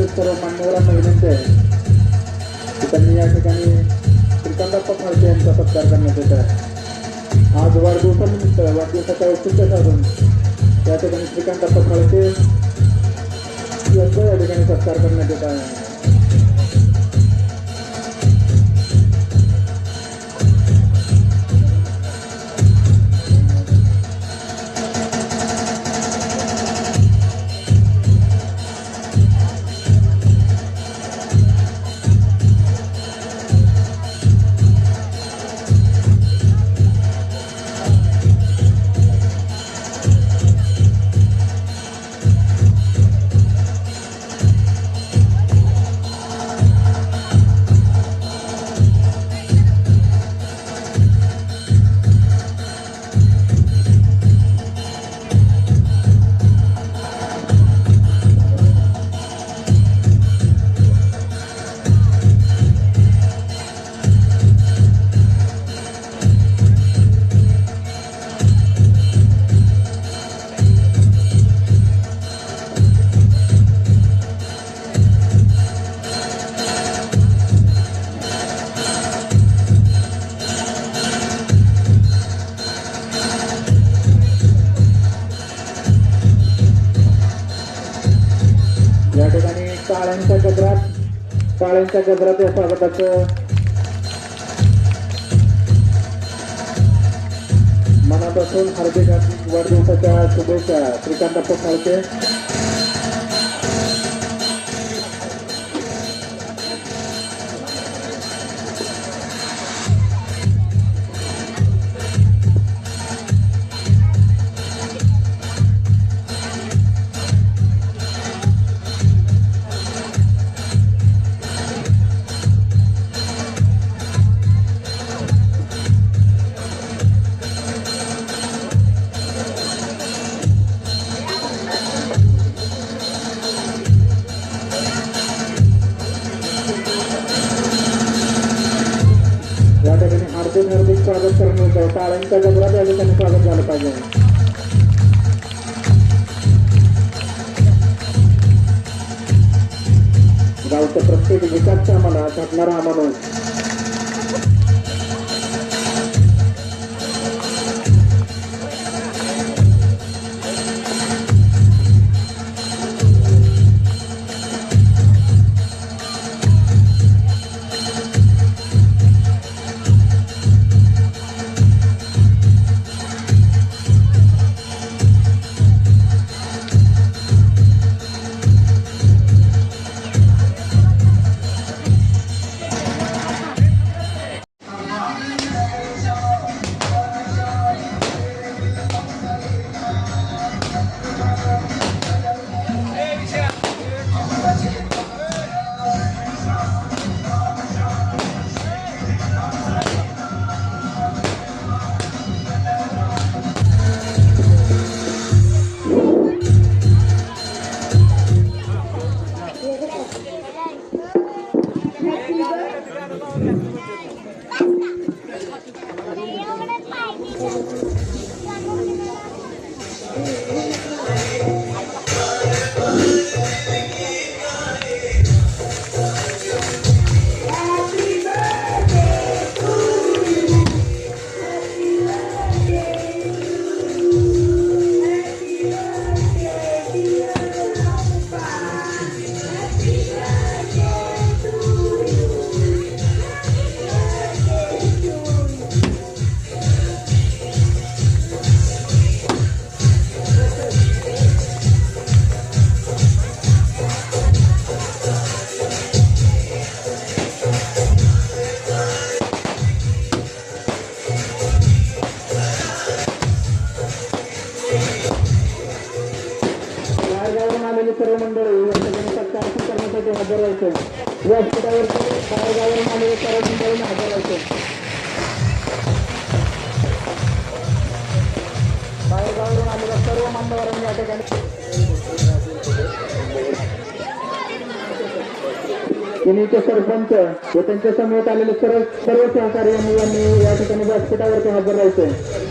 उपस्थित सर्व मान्यवरांना विनंती आहे की त्यांनी या ठिकाणी श्रीकांतप्पा फाळके यांचा सत्कार करण्यात येत आहे। आज वाढदिवसानिमित्त वाढदिवसाच्या औचित्य साधून या ठिकाणी श्रीकांतप्पा फाळके यांचा या ठिकाणी सत्कार करण्यात येत आहे। या ठिकाणी काळ्यांच्या गजरात या स्वागताचं मनापासून हार्दिक वाढदिवसाच्या शुभेच्छा श्रीकांतप्पा फाळके। या ठिकाणी हार्दिक स्वागत करण्यात येतं। टाळ्यांच्या गजरात या ठिकाणी स्वागत झालं पाहिजे। गावच्या प्रत्येक विकास कामाला झटणारा हा माणूस सर्व मंडळी या ठिकाणी सत्कार करण्यासाठी हजर राहायचं। व्यासपीठावरती बाहेरगावावरून आलेले सर्व मंडळींना हजर राहायचं। बाहेरगावावरून आलेल्या सर्व मान्यवरांनी या ठिकाणी केनीचे सरपंच व त्यांच्या समेत आलेले सर्व सहकारी यांनी या ठिकाणी व्यासपीठावरती हजर राहायचं।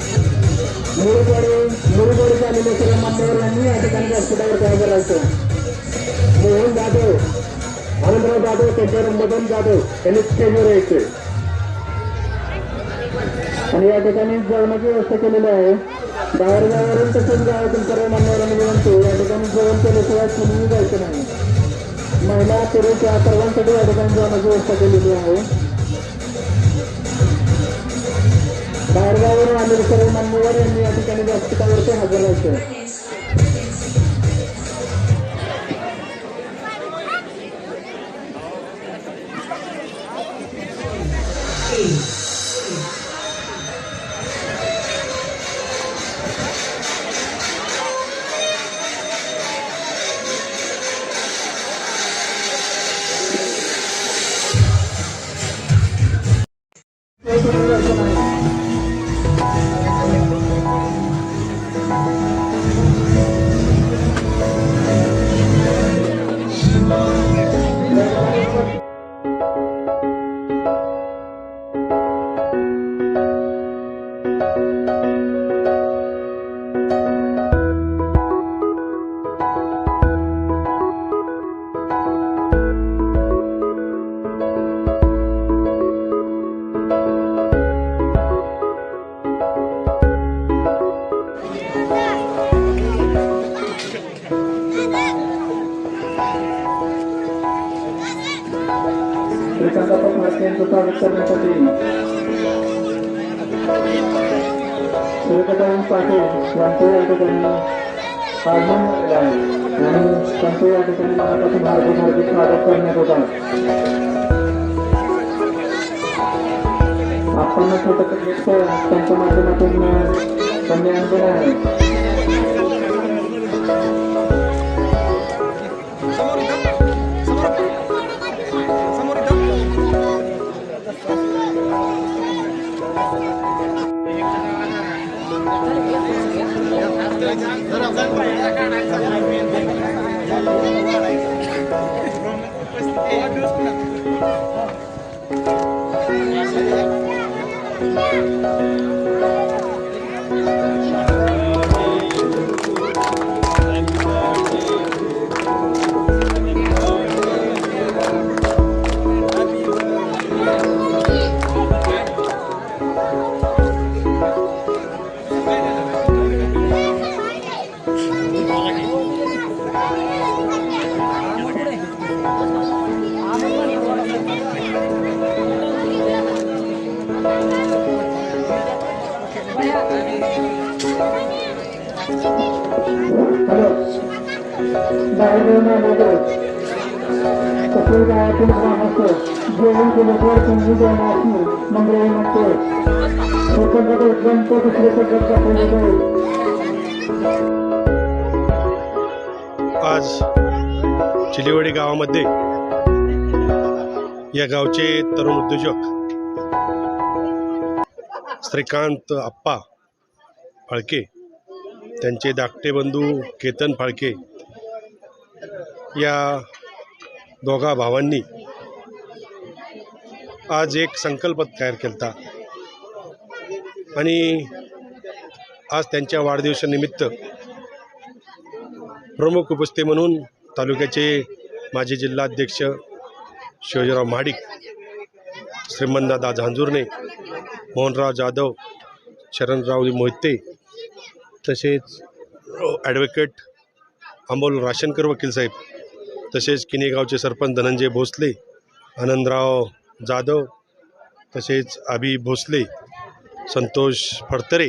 मुरुडवाडी आलेले सर्व मान्यवर यांनी या ठिकाणी व्यासपीठावरती हजर राहायचं। मोहन जाधव आनंदराव जाधव त्यांच्यावर मदन जाधव यांनी स्टेजवर यायचे आणि या ठिकाणी जेवणाची व्यवस्था केलेली आहे. बाहेर गावावरून तसेच गावातून सर्व मान्यवरांनी विनंती या ठिकाणी जेवण केल्याशिवाय कुणीही जायचं नाही. महिला पुरुष या सर्वांसाठी या ठिकाणी जेवणाची व्यवस्था केलेली आहे. बाहेरगावावरून आलेले सर्व मान्यवर यांनी या ठिकाणी व्यासपीठावरती हजर राहायचे. यांचं स्वागत करण्यासाठी सूर्यप्रकाश पाटील यांचं या ठिकाणी आगमन झालेलं आहे आणि त्यांचं या ठिकाणी मनापासून हार्दिक स्वागत करण्यात होत आहे. आपण छोटं त्यांच्या माध्यमातून त्यांनी आणलेलं आहे. आज चिलेवाडी गावामध्ये या गावचे तरुण उद्योजक श्रीकांत आप्पा फाळके, त्यांचे धाकटे बंधू केतन फाळके या दोघा भावांनी आज एक संकल्प तयार केला आणि आज त्यांच्या वाढदिवसानिमित्त प्रमुख उपस्थिती म्हणून तालुक्याचे माजी जिल्हाध्यक्ष शिवाजीराव महाडिक, श्रीमंतदादा झांजुर्णे, मोहनराव जाधव, शरणराव मोहिते, तसेच ॲडव्होकेट अमोल राशनकर वकील साहेब, तसेच किनेगावचे सरपंच धनंजय भोसले, आनंदराव जाधव, तसेच अभि भोसले, संतोष फडतरे,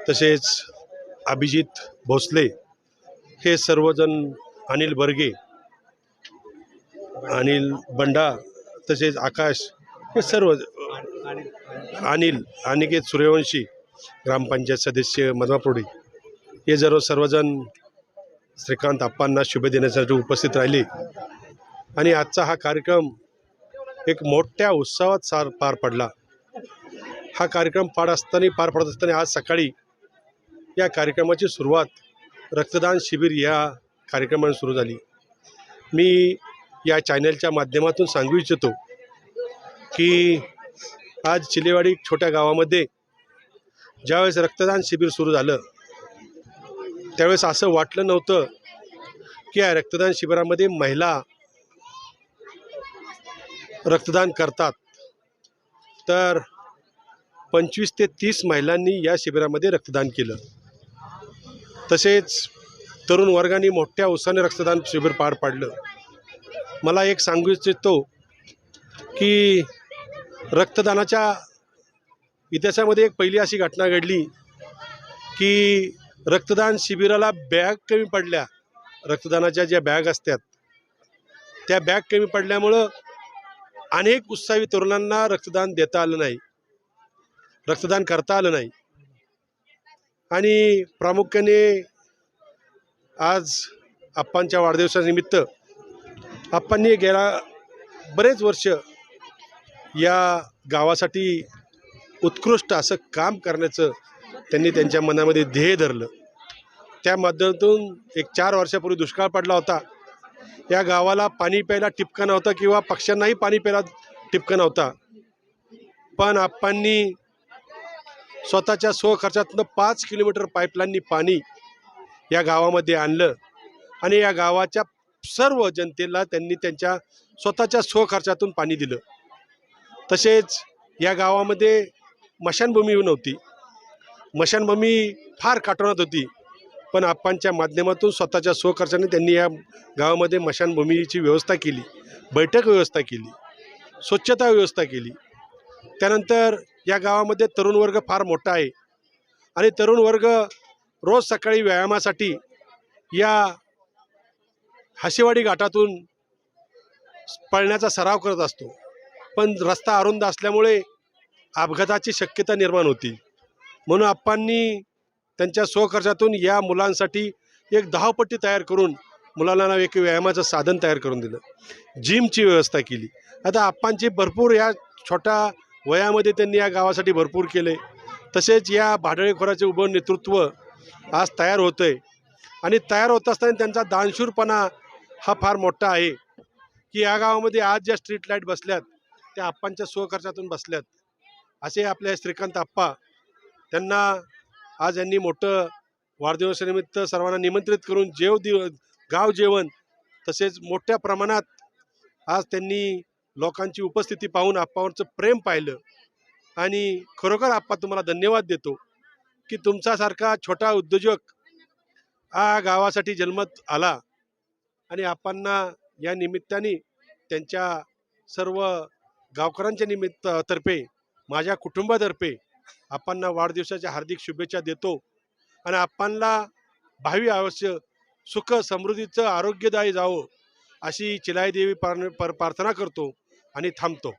तसेच अभिजित भोसले, हे सर्वजण, अनिल बर्गे, अनिल बंडा, तसेच आकाश, हे सर्व, अनिकेत सूर्यवंशी, ग्रामपंचायत सदस्य मधमापोडी, हे सर्वजण श्रीकांत आप्पांना शुभ देण्यासाठी उपस्थित राहिले आणि आजचा हा कार्यक्रम एक मोठ्या उत्सवात पार पडला. हा कार्यक्रम पार पडत असताना आज सकाळी या कार्यक्रमाची सुरुवात रक्तदान शिबिर या कार्यक्रमाने सुरू झाली. मी या चॅनलच्या माध्यमातून सांगू इच्छितो की आज चिलेवाडी छोट्या गावामध्ये ज्यावेळेस रक्तदान शिबिर सुरू झालं त्यावेळेस असं वाटलं नव्हतं की या रक्तदान शिबिरामध्ये महिला रक्तदान करतात, तर 25 ते 30 महिलांनी या शिबिरामध्ये रक्तदान केलं. तसेच तरुण वर्गाने मोठ्या उत्साहाने रक्तदान शिबिर पार पाडलं. मला एक सांगू इच्छितो की रक्तदानाच्या इतिहासामध्ये एक पहिली अशी घटना घडली की रक्तदान शिबिराला बॅग कमी पडल्या. रक्तदानाच्या ज्या बॅग असतात त्या बॅग कमी पडल्यामुळं अनेक उत्साही तरुणांना रक्तदान देता आलं नाही, रक्तदान करता आलं नाही. आणि प्रामुख्याने आज आप्पांच्या वाढदिवसानिमित्त आप्पांनी गेल्या बरेच वर्ष या गावासाठी उत्कृष्ट असं काम करण्याचं त्यांनी त्यांच्या मनामध्ये ध्येय धरलं. त्या माध्यमातून एक 4 वर्षापूर्वी दुष्काळ पडला होता. या गावाला पाणी प्यायला टिपका नव्हता किंवा पक्ष्यांनाही पाणी प्यायला टिपका नव्हता. पण आप्पांनी स्वतःच्या स्वखर्चातून 5 किलोमीटर पाईपलाईननी पाणी या गावामध्ये आणलं आणि या गावाच्या सर्व जनतेला त्यांनी त्यांच्या स्वतःच्या स्वखर्चातून पाणी दिलं. तसेच या गावामध्ये मशानभूमी नव्हती, मशानभूमी फार काटोनात होती, पण आप्पांच्या माध्यमातून स्वतःच्या स्वखर्चाने त्यांनी या गावामध्ये मशानभूमीची व्यवस्था केली, बैठक व्यवस्था केली, स्वच्छता व्यवस्था केली. त्यानंतर या गावामध्ये तरुण वर्ग फार मोठा आहे आणि तरुण वर्ग रोज सकाळी व्यायामासाठी या हाशीवाडी घाटातून पळण्याचा सराव करत असतो. पण रस्ता अरुंद असल्यामुळे अपघाताची शक्यता निर्माण होती. म्हणून आप्पांनी त्यांच्या स्वखर्चातून या मुलांसाठी एक धावपट्टी तयार करून मुलांना एक व्यायामाचं साधन तयार करून दिलं, जिमची व्यवस्था केली. आता आप्पांची भरपूर या छोट्या वयामध्ये त्यांनी या गावासाठी भरपूर केले. तसेच या भाडळे खोऱ्याचे उभं नेतृत्व आज तयार होतं आहे आणि तयार होत असताना त्यांचा दानशूरपणा हा फार मोठा आहे की या गावामध्ये आज ज्या स्ट्रीट लाईट बसल्यात त्या आप्पांच्या स्वखर्चातून बसल्यात. असे आपले श्रीकांत आप्पा, त्यांना आज यांनी मोठं वाढदिवसानिमित्त सर्वांना निमंत्रित करून गाव जेवण तसेच मोठ्या प्रमाणात आज त्यांनी लोकांची उपस्थिती पाहून आप्पावरचं प्रेम पाहिलं. आणि खरोखर आप्पा तुम्हाला धन्यवाद देतो की तुमच्यासारखा छोटा उद्योजक हा गावासाठी जन्मात आला आणि आप्पांना या निमित्ताने त्यांच्या सर्व गावकऱ्यांच्या तर्फे माझ्या कुटुंबातर्फे आप्पांना वाढदिवसाच्या हार्दिक शुभेच्छा देतो. आणि आप्पांना भावी आयुष्य सुख समृद्धीचं आरोग्यदायी जावं अशी चिलाई देवी प्रार्थना करतो आणि थांबतो.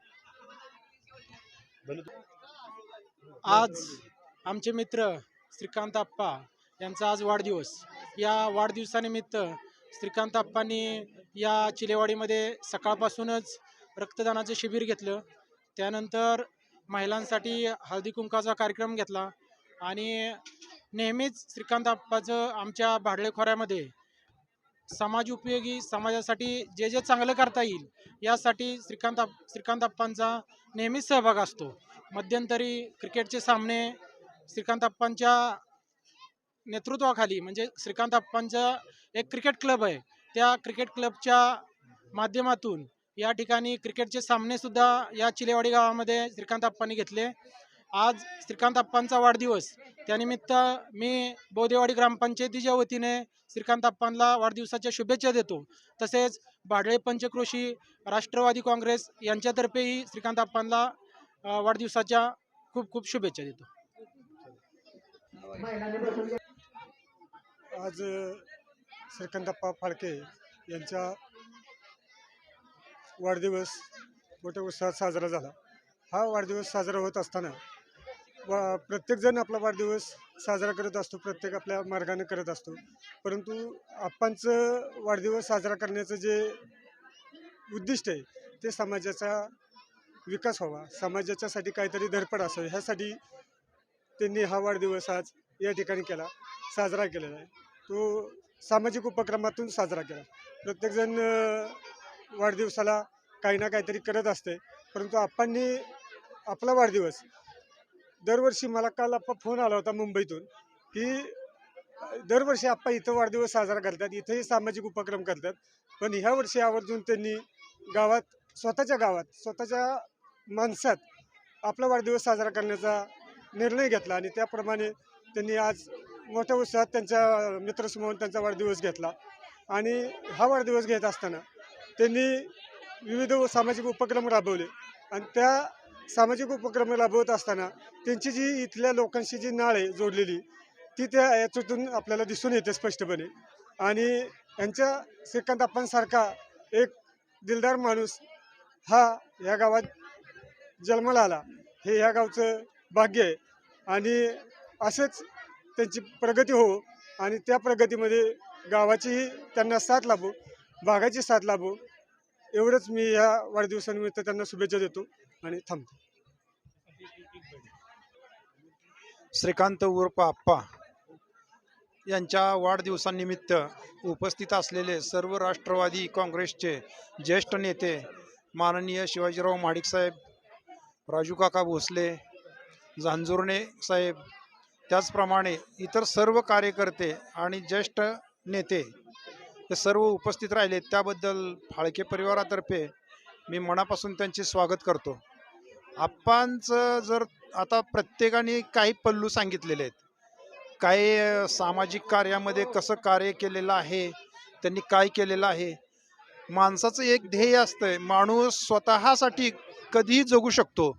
आज आमचे मित्र श्रीकांत आप्पा यांचा आज वाढदिवस. या वाढदिवसानिमित्त श्रीकांत आप्पांनी या चिलेवाडीमध्ये सकाळपासूनच रक्तदानाचे शिबिर घेतलं. त्यानंतर महिलांसाठी हळदी कुंकाचा कार्यक्रम घेतला आणि नेहमीच श्रीकांत आप्पाचं आमच्या भाडळे खोऱ्यामध्ये समाज उपयोगी समाजासाठी जे जे चांगलं करता येईल यासाठी श्रीकांत आप्पांचा नेहमीच सहभाग असतो. मध्यंतरी क्रिकेटचे सामने श्रीकांत आप्पांच्या नेतृत्वाखाली, म्हणजे श्रीकांत आप्पांचा एक क्रिकेट क्लब आहे, त्या क्रिकेट क्लबच्या माध्यमातून या ठिकाणी क्रिकेटचे सामनेसुद्धा या चिलेवाडी गावामध्ये श्रीकांत आप्पांनी घेतले. आज श्रीकांत आप्पांचा वाढदिवस, त्यानिमित्त मी बोदेवाडी ग्रामपंचायतीच्या वतीने श्रीकांत आप्पांना वाढदिवसाच्या शुभेच्छा देतो. तसेच भाडळे पंचक्रोशी राष्ट्रवादी काँग्रेस यांच्यातर्फेही श्रीकांत आप्पांना वाढदिवसाच्या खूप खूप शुभेच्छा देतो. आज श्रीकांतप्पा फाळके यांचा वाढदिवस मोठ्या उत्साहात साजरा झाला. हा वाढदिवस साजरा होत असताना प्रत्येकजण आपला वाढदिवस साजरा करत असतो, प्रत्येक आपल्या मार्गाने करत असतो. परंतु आप्पांचं वाढदिवस साजरा करण्याचं जे उद्दिष्ट आहे ते समाजाचा विकास व्हावा, समाजाच्यासाठी काहीतरी धडपड असावी, ह्यासाठी त्यांनी हा वाढदिवस आज या ठिकाणी साजरा केलेला आहे. तो सामाजिक उपक्रमातून साजरा केला. प्रत्येकजण वाढदिवसाला काही ना काहीतरी करत असते, परंतु आप्पांनी आपला वाढदिवस दरवर्षी, मला काल आप्पा फोन आला होता मुंबईतून की दरवर्षी आप्पा इथं वाढदिवस साजरा करतात, इथंही सामाजिक उपक्रम करतात, पण ह्या वर्षी आवर्जून त्यांनी गावात स्वतःच्या गावात स्वतःच्या माणसात आपला वाढदिवस साजरा करण्याचा निर्णय घेतला आणि त्याप्रमाणे त्यांनी आज मोठ्या उत्साहात त्यांच्या मित्रसमूह त्यांचा वाढदिवस घेतला. आणि हा वाढदिवस घेत असताना त्यांनी विविध सामाजिक उपक्रम राबवले आणि त्या सामाजिक उपक्रम राबवत असताना त्यांची जी इथल्या लोकांशी जी नाळ आहे जोडलेली ती त्या याच्यातून आपल्याला दिसून येते स्पष्टपणे. आणि यांच्या श्रीकांत अप्पांसारखा एक दिलदार माणूस हा या गावात जन्माला आला हे ह्या गावचं भाग्य आहे. आणि असेच त्यांची प्रगती हो आणि त्या प्रगतीमध्ये गावाचीही त्यांना साथ लाभो, भागाची साथ लाभो, एवढंच मी या वाढदिवसानिमित्त त्यांना शुभेच्छा देतो आणि थांबतो. श्रीकांत उर्फ आप्पा यांच्या वाढदिवसानिमित्त उपस्थित असलेले सर्व राष्ट्रवादी काँग्रेसचे ज्येष्ठ नेते माननीय शिवाजीराव महाडिक साहेब, राजू काका भोसले, झांजुर्णे साहेब, त्याचप्रमाणे इतर सर्व कार्यकर्ते आणि ज्येष्ठ नेते हे सर्व उपस्थित राहिले त्याबद्दल फाळके परिवारातर्फे मी मनापासून त्यांचे स्वागत करतो. आप्पांचं जर आता प्रत्येकाने काही पल्लू सांगितलेले आहेत, काही सामाजिक कार्यामध्ये कसं कार्य केलेलं आहे, त्यांनी काय केलेलं आहे. माणसाचं एक ध्येय असतं, माणूस स्वतःसाठी कधीही जगू शकतो,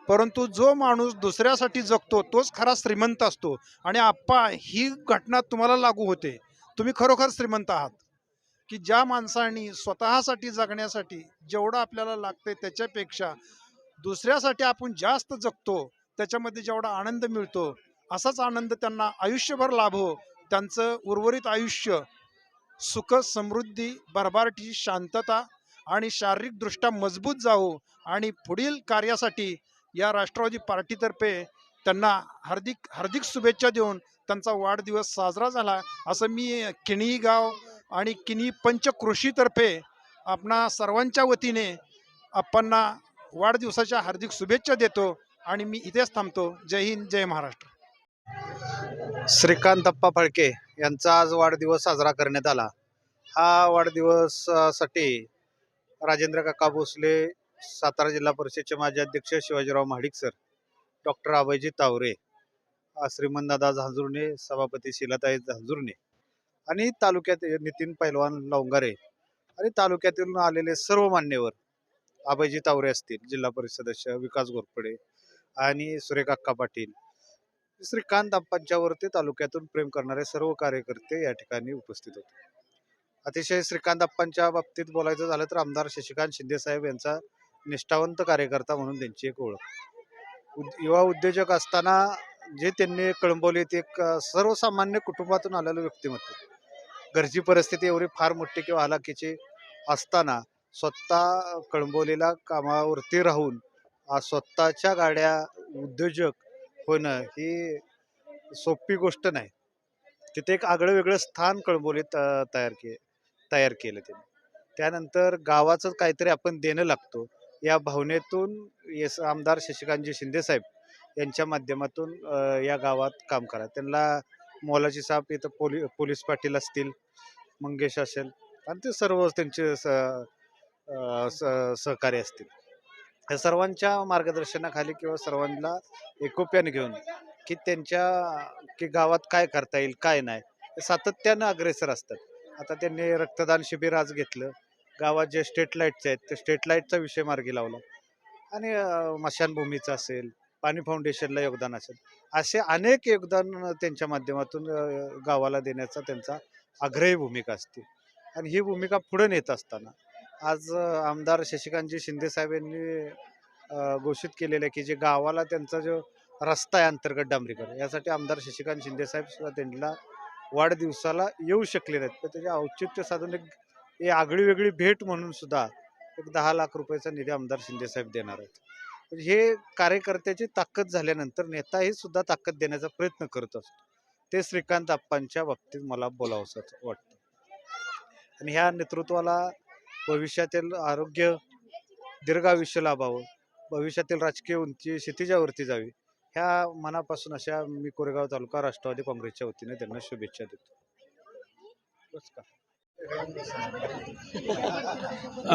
परंतु जो माणूस दुसऱ्यासाठी जगतो तोच खरा श्रीमंत असतो. आणि आप्पा ही घटना तुम्हाला लागू होते, तुम्ही खरोखर श्रीमंत आहात की ज्या माणसांनी स्वतःसाठी जगण्यासाठी जेवढं आपल्याला लागतंय त्याच्यापेक्षा दुसऱ्यासाठी आपण जास्त जगतो, त्याच्यामध्ये जेवढा आनंद मिळतो असाच आनंद त्यांना आयुष्यभर लाभो. त्यांचं उर्वरित आयुष्य सुख समृद्धी भरभराटी शांतता आणि शारीरिकदृष्ट्या मजबूत जावो आणि पुढील कार्यासाठी या राष्ट्रवादी पार्टीतर्फे त्यांना हार्दिक हार्दिक शुभेच्छा देऊन त्यांचा वाढदिवस साजरा झाला असं मी किणी गाव आणि किणी पंचकृषीतर्फे आपणा सर्वांच्या वतीने आपणा वाढदिवसाच्या हार्दिक शुभेच्छा देतो आणि मी इथेच थांबतो. जय हिंद, जय महाराष्ट्र. श्रीकांत अप्पा फाळके यांचा आज वाढदिवस साजरा करण्यात आला. हा वाढदिवसासाठी राजेंद्र काका भोसले, सातारा जिल्हा परिषदचे माजी अध्यक्ष शिवाजीराव महाडिक सर, डॉक्टर अभयजी तावरे, श्रीमंतदादा झांजुर्णे, सभापती शीलाताई झांजुर्णे आणि तालुक्यात नितीन पैलवान लवंगारे आणि तालुक्यातून आलेले सर्व मान्यवर, अभयजी तावरे असतील, जिल्हा परिषद सदस्य विकास घोरपडे आणि सुरेखा पाटील, श्रीकांत अप्पांच्यावरती तालुक्यातून प्रेम करणारे सर्व कार्यकर्ते या ठिकाणी उपस्थित होते. अतिशय श्रीकांत अप्पांच्या बाबतीत बोलायचं झालं तर आमदार शशिकांत शिंदे साहेब यांचा निष्ठावंत कार्यकर्ता म्हणून त्यांची एक ओळख. युवा उद्योजक असताना जे त्यांनी कळंबोलीत एक सर्वसामान्य कुटुंबातून आलेलं व्यक्तिमत्व, घरची परिस्थिती एवढी फार मोठी किंवा हलाखीची असताना स्वतः कळंबोलीला कामावरती राहून स्वतःच्या गाड्या उद्योजक होणं ही सोपी गोष्ट नाही. तिथे एक आगळं वेगळं स्थान कळंबोलीत तयार केलं त्यांनी. त्यानंतर गावाचं काहीतरी आपण देणं लागतो या भावनेतून आमदार शशिकांतजी शिंदे साहेब यांच्या माध्यमातून या गावात काम करा. त्यांना मोलाची साप इथं पोलीस पाटील असतील, मंगेश असेल आणि ते सर्व त्यांचे सहकारी असतील. या सर्वांच्या मार्गदर्शनाखाली किंवा सर्वांना एकोप्याने घेऊन की गावात काय करता येईल काय नाही सातत्यानं अग्रेसर असतात. आता त्यांनी रक्तदान शिबिर आज घेतलं, गावात जे स्ट्रीट लाईटचे आहेत ते स्ट्रीट लाईटचा विषय मार्गी लावला आणि मशानभूमीचा असेल, पाणी फाउंडेशनला योगदान असेल, असे अनेक योगदान त्यांच्या माध्यमातून गावाला देण्याचा त्यांचा आग्रही भूमिका असते. आणि ही भूमिका पुढे नेत असताना आज आमदार शशिकांतजी शिंदे साहेब यांनी घोषित केलेलं आहे की जे गावाला त्यांचा जो रस्ता आहे अंतर्गत डांबरीकरण, यासाठी आमदार शशिकांत शिंदे साहेब सुद्धा त्यांना वाढदिवसाला येऊ शकले नाहीत, पण त्याचे औचित्य साधून एक आगळी वेगळी भेट म्हणून सुद्धा एक 10 लाख रुपयाचा निधी आमदार शिंदे साहेब देणार आहेत. हे कार्यकर्त्याची ताकद झाल्यानंतर नेताही सुद्धा ताकद देण्याचा प्रयत्न करत असतो. ते श्रीकांत अप्पांच्या बाबतीत मला बोलावंसं वाटतं. आणि ह्या नेतृत्वाला भविष्यातील आरोग्य, दीर्घायुष्य लाभावं, भविष्यातील राजकीय उंची क्षितिजावरती जावी, ह्या मनापासून अशा मी कोरेगाव तालुका राष्ट्रवादी काँग्रेसच्या वतीने त्यांना शुभेच्छा देतो. बस का?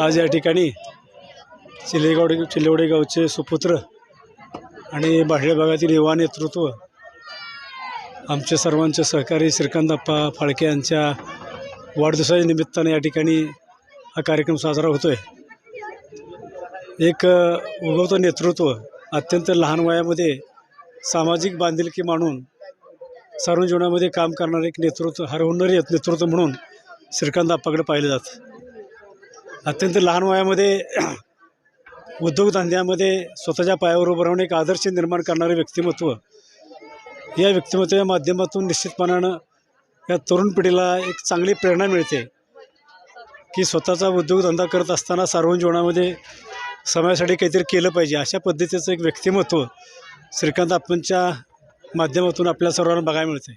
आज या ठिकाणी चिलेवाडी गावचे सुपुत्र आणि बाहेर भागातील युवा नेतृत्व आमचे सर्वांचे सहकारी श्रीकांतप्पा फाळके यांच्या वाढदिवसाच्या निमित्ताने या ठिकाणी हा कार्यक्रम साजरा होतो आहे. एक उगवतं नेतृत्व अत्यंत लहान वयामध्ये सामाजिक बांधिलकी मांडून सार्वजनिक जीवनामध्ये काम करणारे एक नेतृत्व हरवणारे नेतृत्व म्हणून श्रीकांतप्पाकडे पाहिलं जातं. अत्यंत लहान वयामध्ये उद्योगधंद्यामध्ये स्वतःच्या पायावर उभं राहून एक आदर्श निर्माण करणारे व्यक्तिमत्व, या व्यक्तिमत्वाच्या माध्यमातून निश्चितपणानं या तरुण पिढीला एक चांगली प्रेरणा मिळते की स्वतःचा उद्योगधंदा करत असताना सार्वजनिक जीवनामध्ये समाजासाठी काहीतरी केलं पाहिजे. अशा पद्धतीचं एक व्यक्तिमत्व श्रीकांतप्पांच्या माध्यमातून आपल्या सर्वांना बघायला मिळते.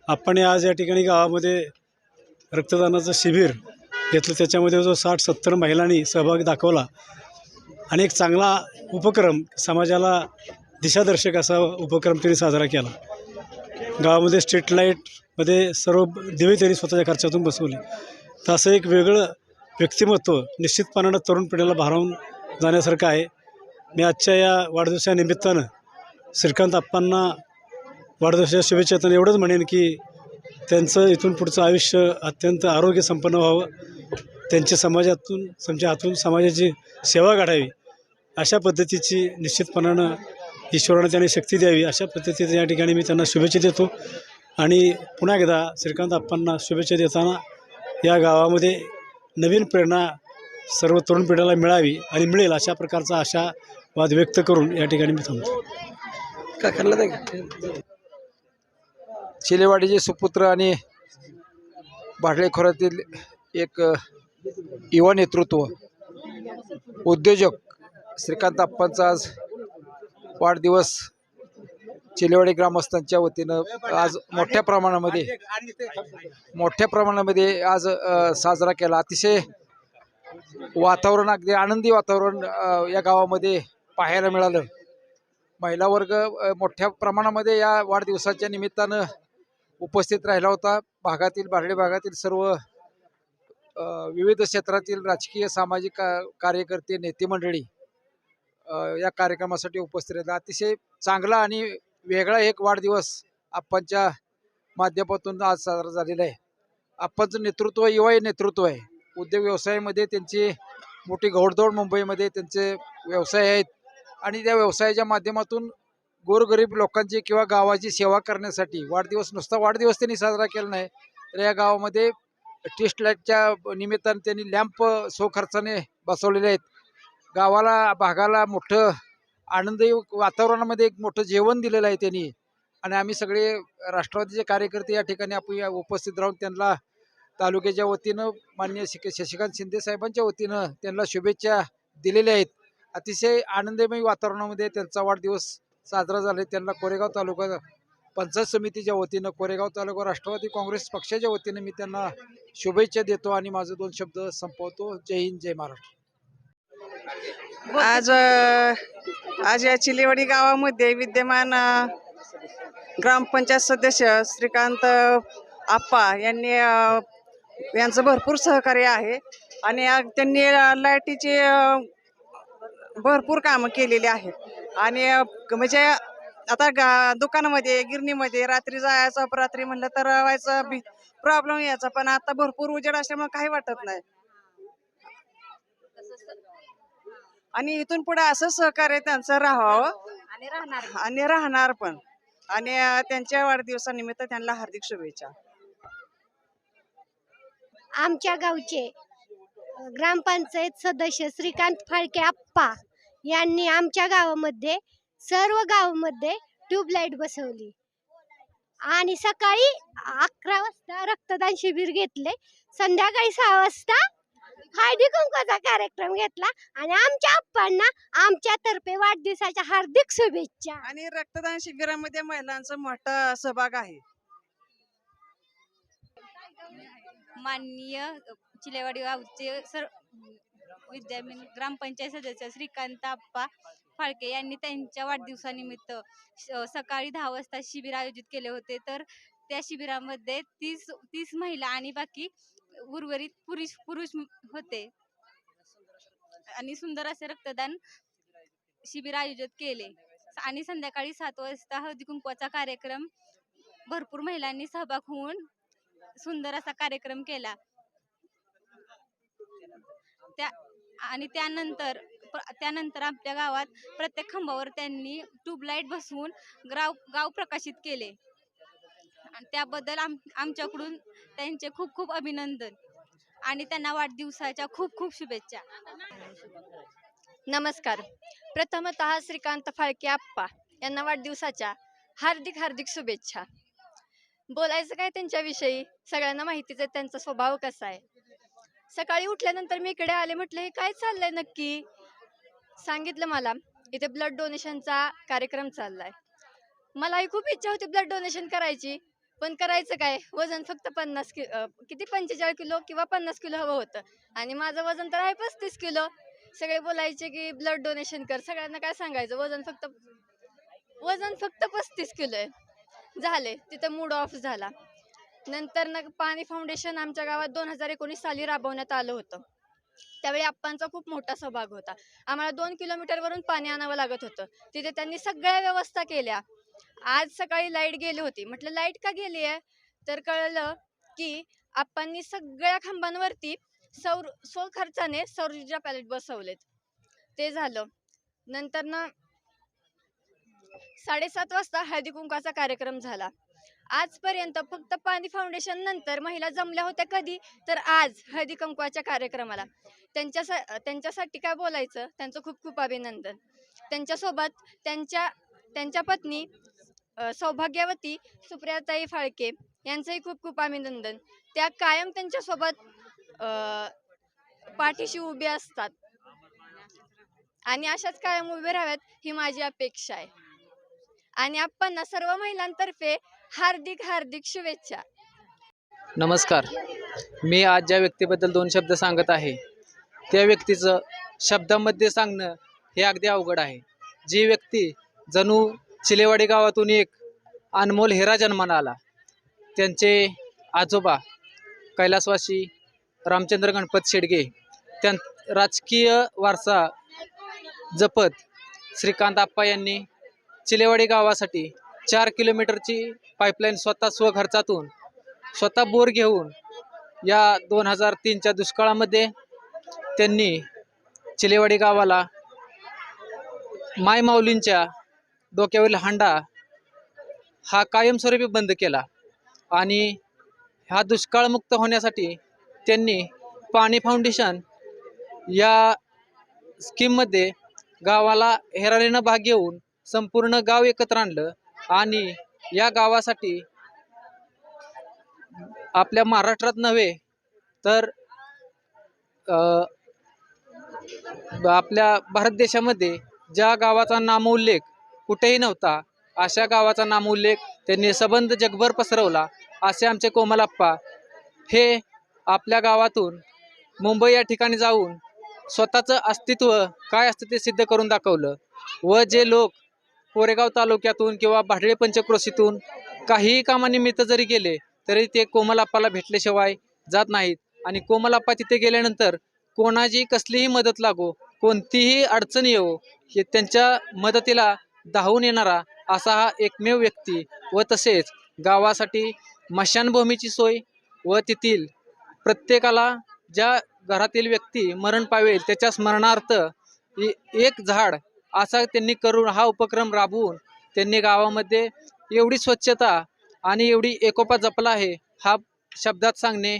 आपण आज या ठिकाणी गावामध्ये रक्तदानाचं शिबिर घेतलं, त्याच्यामध्ये जो 60-70 महिलांनी सहभाग दाखवला आणि एक चांगला उपक्रम, समाजाला दिशादर्शक असा उपक्रम त्यांनी साजरा केला. गावामध्ये स्ट्रीट लाईटमध्ये सर्व दिवे त्यांनी स्वतःच्या खर्चातून बसवले. तर असं एक वेगळं व्यक्तिमत्व निश्चितपणानं तरुण पिढीला भारावून जाण्यासारखं आहे. मी आजच्या या वाढदिवसाच्या निमित्तानं श्रीकांतप्पांना वाढदिवसाच्या शुभेच्छा देताना एवढंच म्हणेन की त्यांचं इथून पुढचं आयुष्य अत्यंत आरोग्यसंपन्न व्हावं, त्यांच्या त्यांच्या हातून समाजाची सेवा घडावी, अशा पद्धतीची निश्चितपणानं ईश्वरानं त्यांनी शक्ती द्यावी, अशा पद्धतीने या ठिकाणी मी त्यांना शुभेच्छा देतो. आणि पुन्हा एकदा श्रीकांतप्पांना शुभेच्छा देताना या गावामध्ये नवीन प्रेरणा सर्व तरुण पिढीला मिळावी आणि मिळेल अशा प्रकारचा आशावाद व्यक्त करून या ठिकाणी मी थांबतो. काय खाल्लं नाही? चिलेवाडीचे सुपुत्र आणि भाडळे खोऱ्यातील एक युवा नेतृत्व, उद्योजक श्रीकांतप्पांचा आज वाढदिवस चिलेवाडी ग्रामस्थांच्या वतीनं आज मोठ्या प्रमाणामध्ये आज साजरा केला. अतिशय वातावरण, अगदी आनंदी वातावरण या गावामध्ये पाहायला मिळालं. महिला वर्ग मोठ्या प्रमाणामध्ये या वाढदिवसाच्या निमित्तानं उपस्थित राहिला होता. भाडे भागातील सर्व विविध क्षेत्रातील राजकीय सामाजिक कार्यकर्ते, नेते मंडळी या कार्यक्रमासाठी उपस्थित राहिला. अतिशय चांगला आणि वेगळा एक वाढदिवस आप्पांच्या माध्यमातून आज साजरा झालेला आहे. आप्पांचं नेतृत्व युवा नेतृत्व आहे. उद्योग व्यवसायामध्ये त्यांची मोठी घोडदौड, मुंबईमध्ये त्यांचे व्यवसाय आहेत आणि त्या व्यवसायाच्या माध्यमातून गोरगरीब लोकांची किंवा गावाची सेवा करण्यासाठी नुसता वाढदिवस त्यांनी साजरा केला नाही, तर या गावामध्ये स्ट्रीट लाईटच्या निमित्तानं त्यांनी लॅम्प खर्चाने बसवलेले आहेत. भागाला मोठं आनंदी वातावरणामध्ये एक मोठं जेवण दिलेलं आहे त्यांनी. आणि आम्ही सगळे राष्ट्रवादीचे कार्यकर्ते या ठिकाणी आपण उपस्थित राहून त्यांना तालुक्याच्या वतीनं माननीय शशिकांत शिंदे साहेबांच्या वतीनं त्यांना शुभेच्छा दिलेल्या आहेत. अतिशय आनंदमय वातावरणामध्ये त्यांचा वाढदिवस साजरा झाला. त्यांना कोरेगाव तालुका पंचायत समितीच्या वतीनं, कोरेगाव तालुका राष्ट्रवादी काँग्रेस पक्षाच्या वतीनं मी त्यांना शुभेच्छा देतो आणि माझे 2 शब्द संपवतो. जय हिंद, जय महाराष्ट्र. आज या चिलेवाडी गावामध्ये विद्यमान ग्रामपंचायत सदस्य श्रीकांत आप्पा यांचं भरपूर सहकार्य आहे आणि त्यांनी लाईटीचे भरपूर कामं केलेली आहेत. आणि म्हणजे आता दुकानामध्ये, गिरणीमध्ये रात्री जायचं, अपरात्री म्हणलं तर व्हायचा प्रॉब्लेम यायचा, पण आता भरपूर उजेड असल्यामुळे काही वाटत नाही. आणि इथून पुढे असं सहकार्य त्यांचं राहावं आणि राहणार पण. आणि त्यांच्या वाढदिवसानिमित्त त्यांना हार्दिक शुभेच्छा. आमच्या गावचे ग्रामपंचायत सदस्य श्रीकांत फाळके आप्पा यांनी आमच्या गावामध्ये सर्व गावामध्ये ट्यूबलाईट बसवली आणि सकाळी 11 वाजता रक्तदान शिबिर घेतले, संध्याकाळी 6 वाजता हळदी कुंकवाचा कार्यक्रम घेतला आणि आमच्या आप्पांना आमच्यातर्फे वाढदिवसाच्या हार्दिक शुभेच्छा. आणि रक्तदान शिबिरामध्ये महिलांचा मोठा सहभाग आहे. माननीय चिलेवाडी गावचे विद्यमान ग्रामपंचायत सदस्य श्रीकांत आप्पा फाळके यांनी त्यांच्या वाढदिवसानिमित्त सकाळी 10 वाजता शिबिर आयोजित केले होते. तर त्या शिबिरामध्ये 30 महिला आणि बाकी उर्वरित पुरुष होते. आणि सुंदर असे रक्तदान शिबिर आयोजित केले आणि संध्याकाळी 7 वाजता हळदी कुंकवाचा कार्यक्रम भरपूर महिलांनी सहभाग होऊन सुंदर असा कार्यक्रम केला. त्या आणि त्यानंतर आपल्या गावात प्रत्येक खांबावर त्यांनी ट्यूबलाईट बसवून गाव प्रकाशित केले आणि त्याबद्दल आमच्याकडून त्यांचे खूप खूप अभिनंदन आणि त्यांना वाढदिवसाच्या खूप खूप शुभेच्छा. नमस्कार. प्रथमतः श्रीकांत फाळके आप्पा यांना वाढदिवसाच्या हार्दिक हार्दिक शुभेच्छा. बोलायचं काय त्यांच्याविषयी, सगळ्यांना माहितीच आहे त्यांचा स्वभाव कसा आहे. सकाळी उठल्यानंतर मी इकडे आले, म्हटलं हे काय चाललंय नक्की. सांगितलं मला इथे ब्लड डोनेशनचा कार्यक्रम चाललाय. मलाही खूप इच्छा होती ब्लड डोनेशन करायची, पण करायचं काय, वजन फक्त 45 किती 45 किलो किंवा 50 किलो हवं होतं आणि माझं वजन तर आहे 35 किलो. सगळे बोलायचे की ब्लड डोनेशन कर, सगळ्यांना काय सांगायचं, वजन फक्त 35 किलो आहे. झाले तिथं मूड ऑफ झाला. नंतर पाणी फाउंडेशन आमच्या गावात 2019 साली राबवण्यात आलं होतं. त्यावेळी आप्पांचा खूप मोठा सहभाग होता. आम्हाला 2 किलोमीटरवरून पाणी आणावं लागत होतं. तिथे त्यांनी सगळ्या व्यवस्था केल्या. आज सकाळी लाईट गेली होती, म्हटलं लाईट का गेली आहे, तर कळलं की आप्पांनी सगळ्या खांबांवरती स्वखर्चाने सौर ऊर्जा पॅलेट बसवलेत. ते झालं. नंतर 7:30 वाजता हळदी कुंकाचा कार्यक्रम झाला. आजपर्यंत फक्त पाणी फाउंडेशन नंतर महिला जमल्या होत्या कधी, तर आज हळदी कुंकवाच्या कार्यक्रमाला. त्यांच्यासाठी काय बोलायचं, त्यांचं खूप खूप अभिनंदन. त्यांच्यासोबत त्यांच्या पत्नी सौभाग्यवती सुप्रियाताई फाळके यांचंही खूप खूप अभिनंदन. त्या कायम त्यांच्यासोबत पाठीशी उभे असतात आणि अशाच कायम उभे राहाव्यात ही माझी अपेक्षा आहे. आणि आपण सर्व महिलांतर्फे हार्दिक हार्दिक शुभेच्छा. नमस्कार. मी आज ज्या व्यक्तीबद्दल 2 शब्द सांगत आहे, त्या व्यक्तीचं शब्दामध्ये सांगणं हे अगदी अवघड आहे. जी व्यक्ती जणू चिलेवाडी गावातून एक अनमोल हिरा जन्माला आला. त्यांचे आजोबा कैलासवासी रामचंद्र गणपत शेडगे राजकीय वारसा जपत श्रीकांत आप्पा यांनी चिलेवाडी गावासाठी 4 किलोमीटरची पाईपलाईन स्वखर्चातून स्वतः बोर घेऊन या 2003च्या दुष्काळामध्ये त्यांनी चिलेवाडी गावाला मायमाऊलींच्या डोक्यावरील हांडा हा कायमस्वरूपी बंद केला आणि हा दुष्काळमुक्त होण्यासाठी त्यांनी पाणी फाउंडेशन या स्कीममध्ये गावाला हेरारीनं भाग घेऊन संपूर्ण गाव एकत्र आणलं आणि या गावासाठी आपल्या महाराष्ट्रात नव्हे तर आपल्या भारत देशामध्ये ज्या गावाचा नामोल्लेख कुठेही नव्हता, अशा गावाचा नामोल्लेख त्यांनी सबंध जगभर पसरवला. असे आमचे कोमलाप्पा हे आपल्या गावातून मुंबई या ठिकाणी जाऊन स्वतःचं अस्तित्व काय असतं ते सिद्ध करून दाखवलं. व जे लोक कोरेगाव तालुक्यातून किंवा भाडळे पंचक्रोशीतून काहीही कामानिमित्त जरी गेले तरी ते कोमलाप्पाला भेटल्याशिवाय जात नाहीत. आणि कोमलाप्पा तिथे गेल्यानंतर कोणाची कसलीही मदत लागो, कोणतीही अडचण येवो, हे त्यांच्या मदतीला धावून येणारा असा हा एकमेव व्यक्ती. व तसेच गावासाठी स्मशानभूमीची सोय व तेथील प्रत्येकाला ज्या घरातील व्यक्ती मरण पावेल त्याच्या स्मरणार्थ एक झाड असा त्यांनी करून हा उपक्रम राबवून त्यांनी गावामध्ये एवढी स्वच्छता आणि एवढी एकोपा जपला आहे, हा शब्दात सांगणे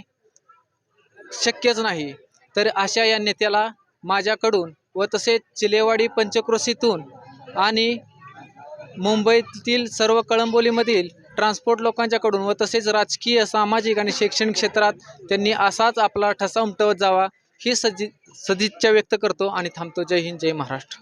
शक्यच नाही. तर अशा या नेत्याला माझ्याकडून व तसेच चिलेवाडी पंचक्रोशीतून आणि मुंबईतील सर्व कळंबोलीमधील ट्रान्सपोर्ट लोकांच्याकडून व तसेच राजकीय, सामाजिक आणि शैक्षणिक क्षेत्रात त्यांनी असाच आपला ठसा उमटवत जावा ही सदिच्छा व्यक्त करतो आणि थांबतो. जय हिंद, जय महाराष्ट्र.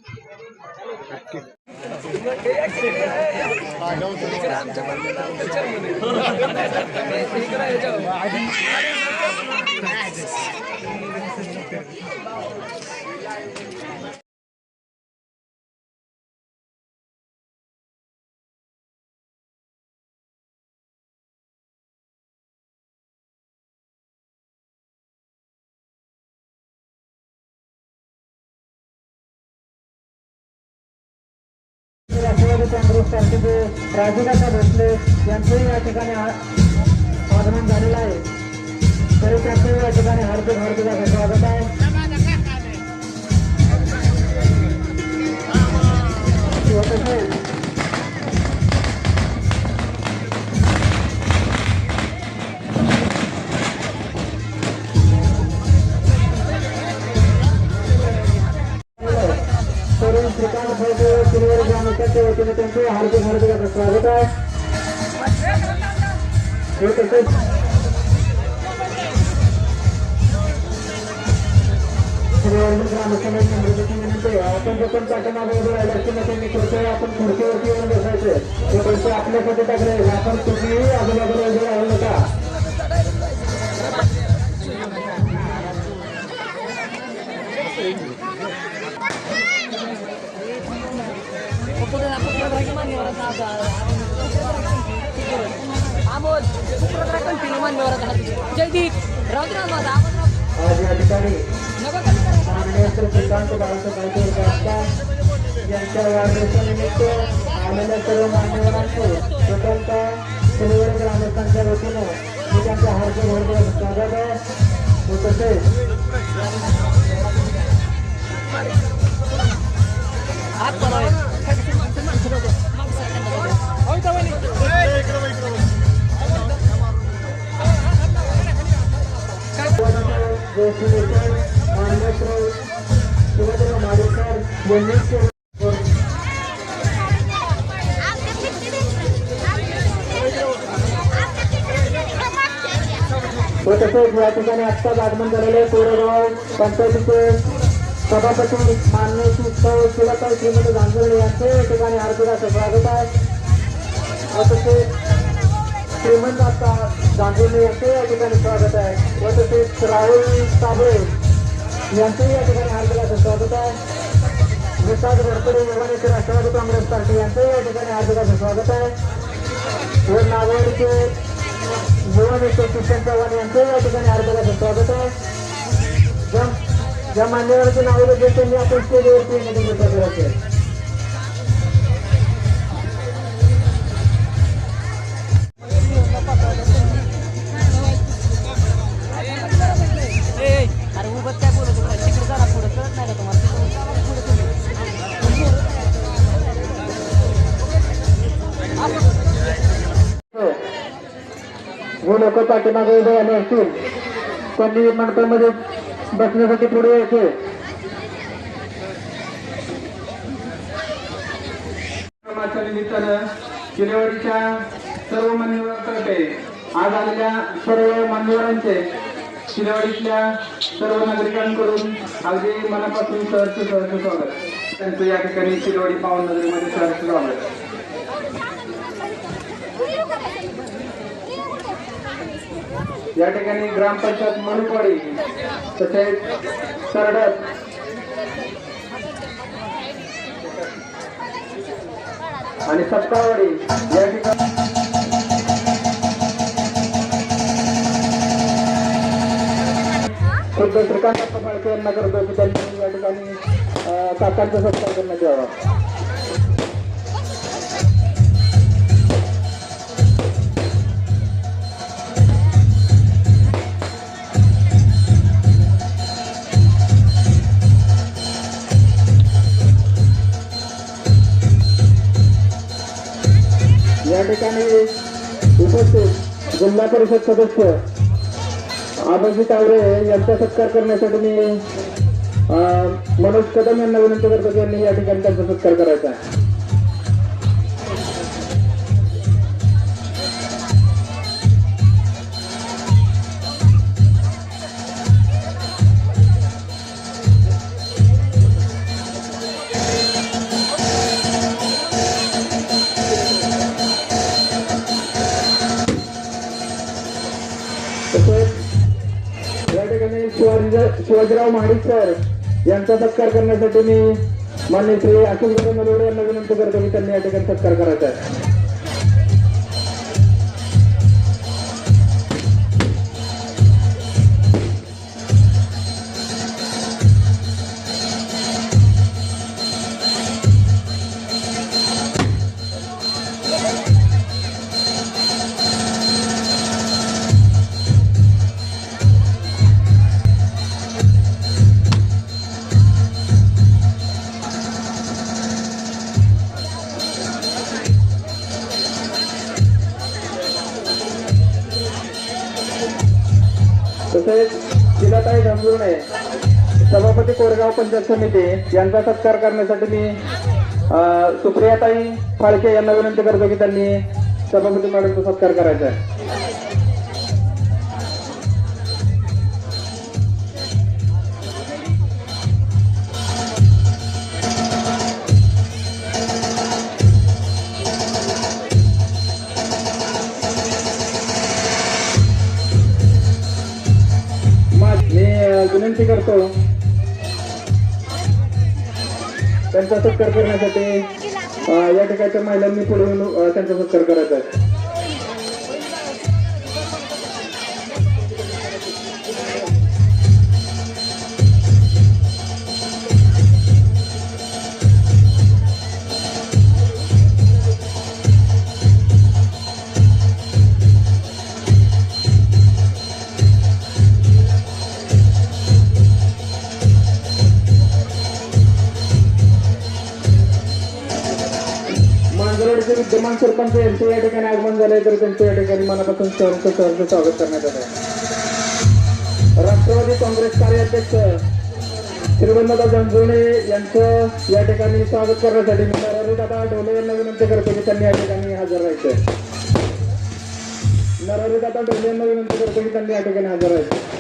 राष्ट्रवादी काँग्रेस पार्टीचे राधिकाता भोसले यांचंही या ठिकाणी आगमन झालेलं आहे. तरी त्यांचं या ठिकाणी हार्दिक हार्दिक असं स्वागत आहे. तरुण श्रीकांत फळके सिल्वर ग्रामस्थांच्या वतीने त्यांचे हार्दिक हार्दिक असं स्वागत आहे. हे तसेच ग्रामस्थांना समृद्धीची विनंती आहे. आपण जपून पाठीमागे उभे राहिला की मग त्यांनी कृपया आपण खुर्चीवरती येऊन बसायचे. ते पैसे आपल्यासाठी टाकले. आपण कुठेही आजूबाजूला उभे राहू नका. आज या ठिकाणी माननीय श्री श्रीकांत बाळासाहेब यांच्या वाढदिवसानिमित्त आलेल्या सर्व मान्यवरांचे स्वतंत्र सिल्वर ग्रामस्थांच्या वतीनं मी त्यांच्या हार्दिक हार्दिक स्वागत आहे. व तसेच माननीय श्री शिवाजीराव महाडिक यांनी व तसेच या ठिकाणी आत्ताच आगमन झालेले कोरेगाव पंचायतीचे सभापती माननीय शिवताई श्रीमती गांजर्डे यांचे या ठिकाणी हार्दिक असं स्वागत आहे. व तसेच श्रीमंत आता गांजर्डे यांचे या ठिकाणी स्वागत आहे. व तसेच राहुल साबळे यांचेही या ठिकाणी हार्दिक असं स्वागत आहे. विकास घोरपडे युवा नेते राष्ट्रवादी काँग्रेस पार्टी यांचेही या ठिकाणी हार्दिक असं स्वागत आहे. व नागवाडीचे युवा नेते किशन चव्हाण यांचेही या ठिकाणी हार्दिक असं स्वागत आहे. ज्या मान्यवरांची नावे घेतली त्यांनी आपण स्टेजवरती येण्याची करायचे. जे लोक पाठीमागे उभे आले असतील त्यांनी मंडपामध्ये बसण्यासाठी पुढे यायचे. कार्यक्रमाच्या निमित्तानं चिलेवाडीच्या सर्व मान्यवरांतर्फे आज आलेल्या सर्व मान्यवरांचे चिलेवाडीतल्या सर्व नागरिकांकडून अगदी मनापासून सहर्ष स्वागत. त्यांचं या ठिकाणी चिलेवाडी पावन नगरीमध्ये सहर्ष स्वागत. या ठिकाणी ग्रामपंचायत मणुकवाडी तसेच सरडत आणि सत्तावाडी या ठिकाणी खुद्द श्रीकांत फळके यांना करतो की त्यांनी या ठिकाणी काकांचा सत्कार करण्यात यावा. या ठिकाणी उपस्थित जिल्हा परिषद सदस्य आबाजी तावरे यांचा सत्कार करण्यासाठी मी मनोज कदम यांना विनंती करतो की यांनी या ठिकाणी त्यांचा सत्कार करायचा आहे. या ठिकाणी शिवाजीराव महाडिक सर यांचा सत्कार करण्यासाठी मी माननीय श्री आशिष नलवडे यांना विनंती करतो की त्यांनी या ठिकाणी सत्कार करायचा आहे. तसेच शिलाताई घांगुर्णे सभापती कोरेगाव पंचायत समिती यांचा सत्कार करण्यासाठी मी सुप्रियाताई फाळके यांना विनंती करतो की त्यांनी सभापती मॅडमचा सत्कार करायचा आहे. मी विनंती करतो त्यांचा सत्कार करण्यासाठी या ठिकाणच्या महिलांनी पुढे येऊन त्यांचा सत्कार करायचा आहे. मांजरवाडीचे विद्यमान सरपंच यांचे या ठिकाणी आगमन झाले तर त्यांचे या ठिकाणी मनापासून सहर्ष स्वागत करण्यात आलं आहे. राष्ट्रवादी काँग्रेस कार्याध्यक्ष श्रीवंददा जंजुणे यांचं या ठिकाणी स्वागत करण्यासाठी मी नरहरीदादा ढोले यांना विनंती करतो की त्यांनी या ठिकाणी हजर राहायचं. नरहरीदादा ढोले यांना विनंती करतो की त्यांनी या ठिकाणी हजर राहायचं.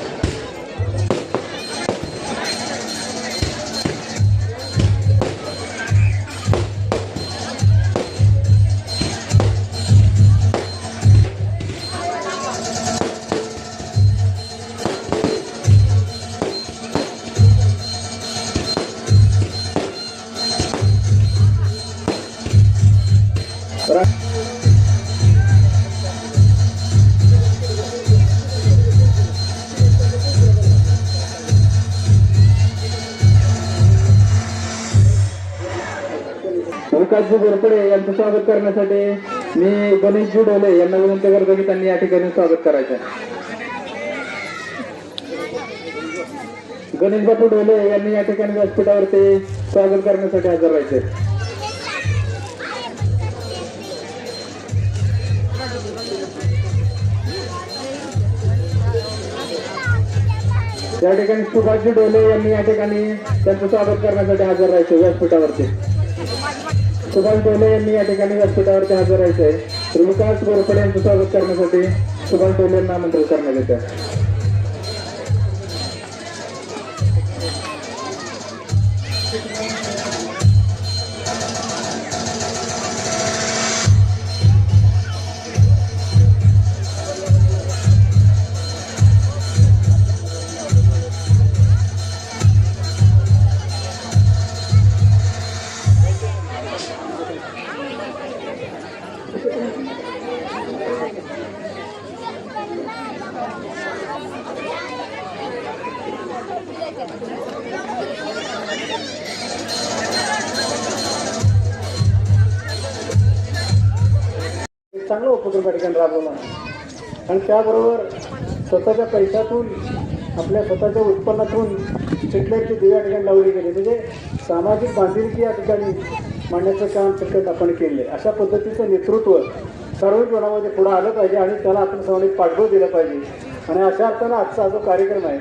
विकासजी गोरपडे यांचं स्वागत करण्यासाठी मी गणेशजी ढोले यांना विनंती करतो की त्यांनी या ठिकाणी स्वागत करायचं. गणेश बापू ढोले यांनी या ठिकाणी व्यासपीठावरती स्वागत करण्यासाठी हजर राहायचे. या ठिकाणी सुभाषजी ढोले यांनी या ठिकाणी त्यांचं स्वागत करण्यासाठी हजर राहायचे व्यासपीठावरती. सुभाष ढोले यांनी या ठिकाणी व्यासपीठावरती हजर राहायचे आहे. विकास गोरपडे यांचं स्वागत करण्यासाठी सुभाष ढोले यांना आमंत्रित करण्यात येतं. चांगला उपक्रम या ठिकाणी राबवला आणि त्याबरोबर स्वतःच्या पैशातून आपल्या स्वतःच्या उत्पन्नातून स्ट्रीटलाईटची दिव्या ठिकाणी लावली गेली. म्हणजे सामाजिक बांधिलकी या ठिकाणी मांडण्याचं काम सतत आपण केले. अशा पद्धतीचं नेतृत्व सार्वजनिक जीवनामध्ये पुढे आलं पाहिजे आणि त्याला आपण सर्वांनी पाठबळ दिलं पाहिजे. आणि अशा अर्थानं आजचा जो कार्यक्रम आहे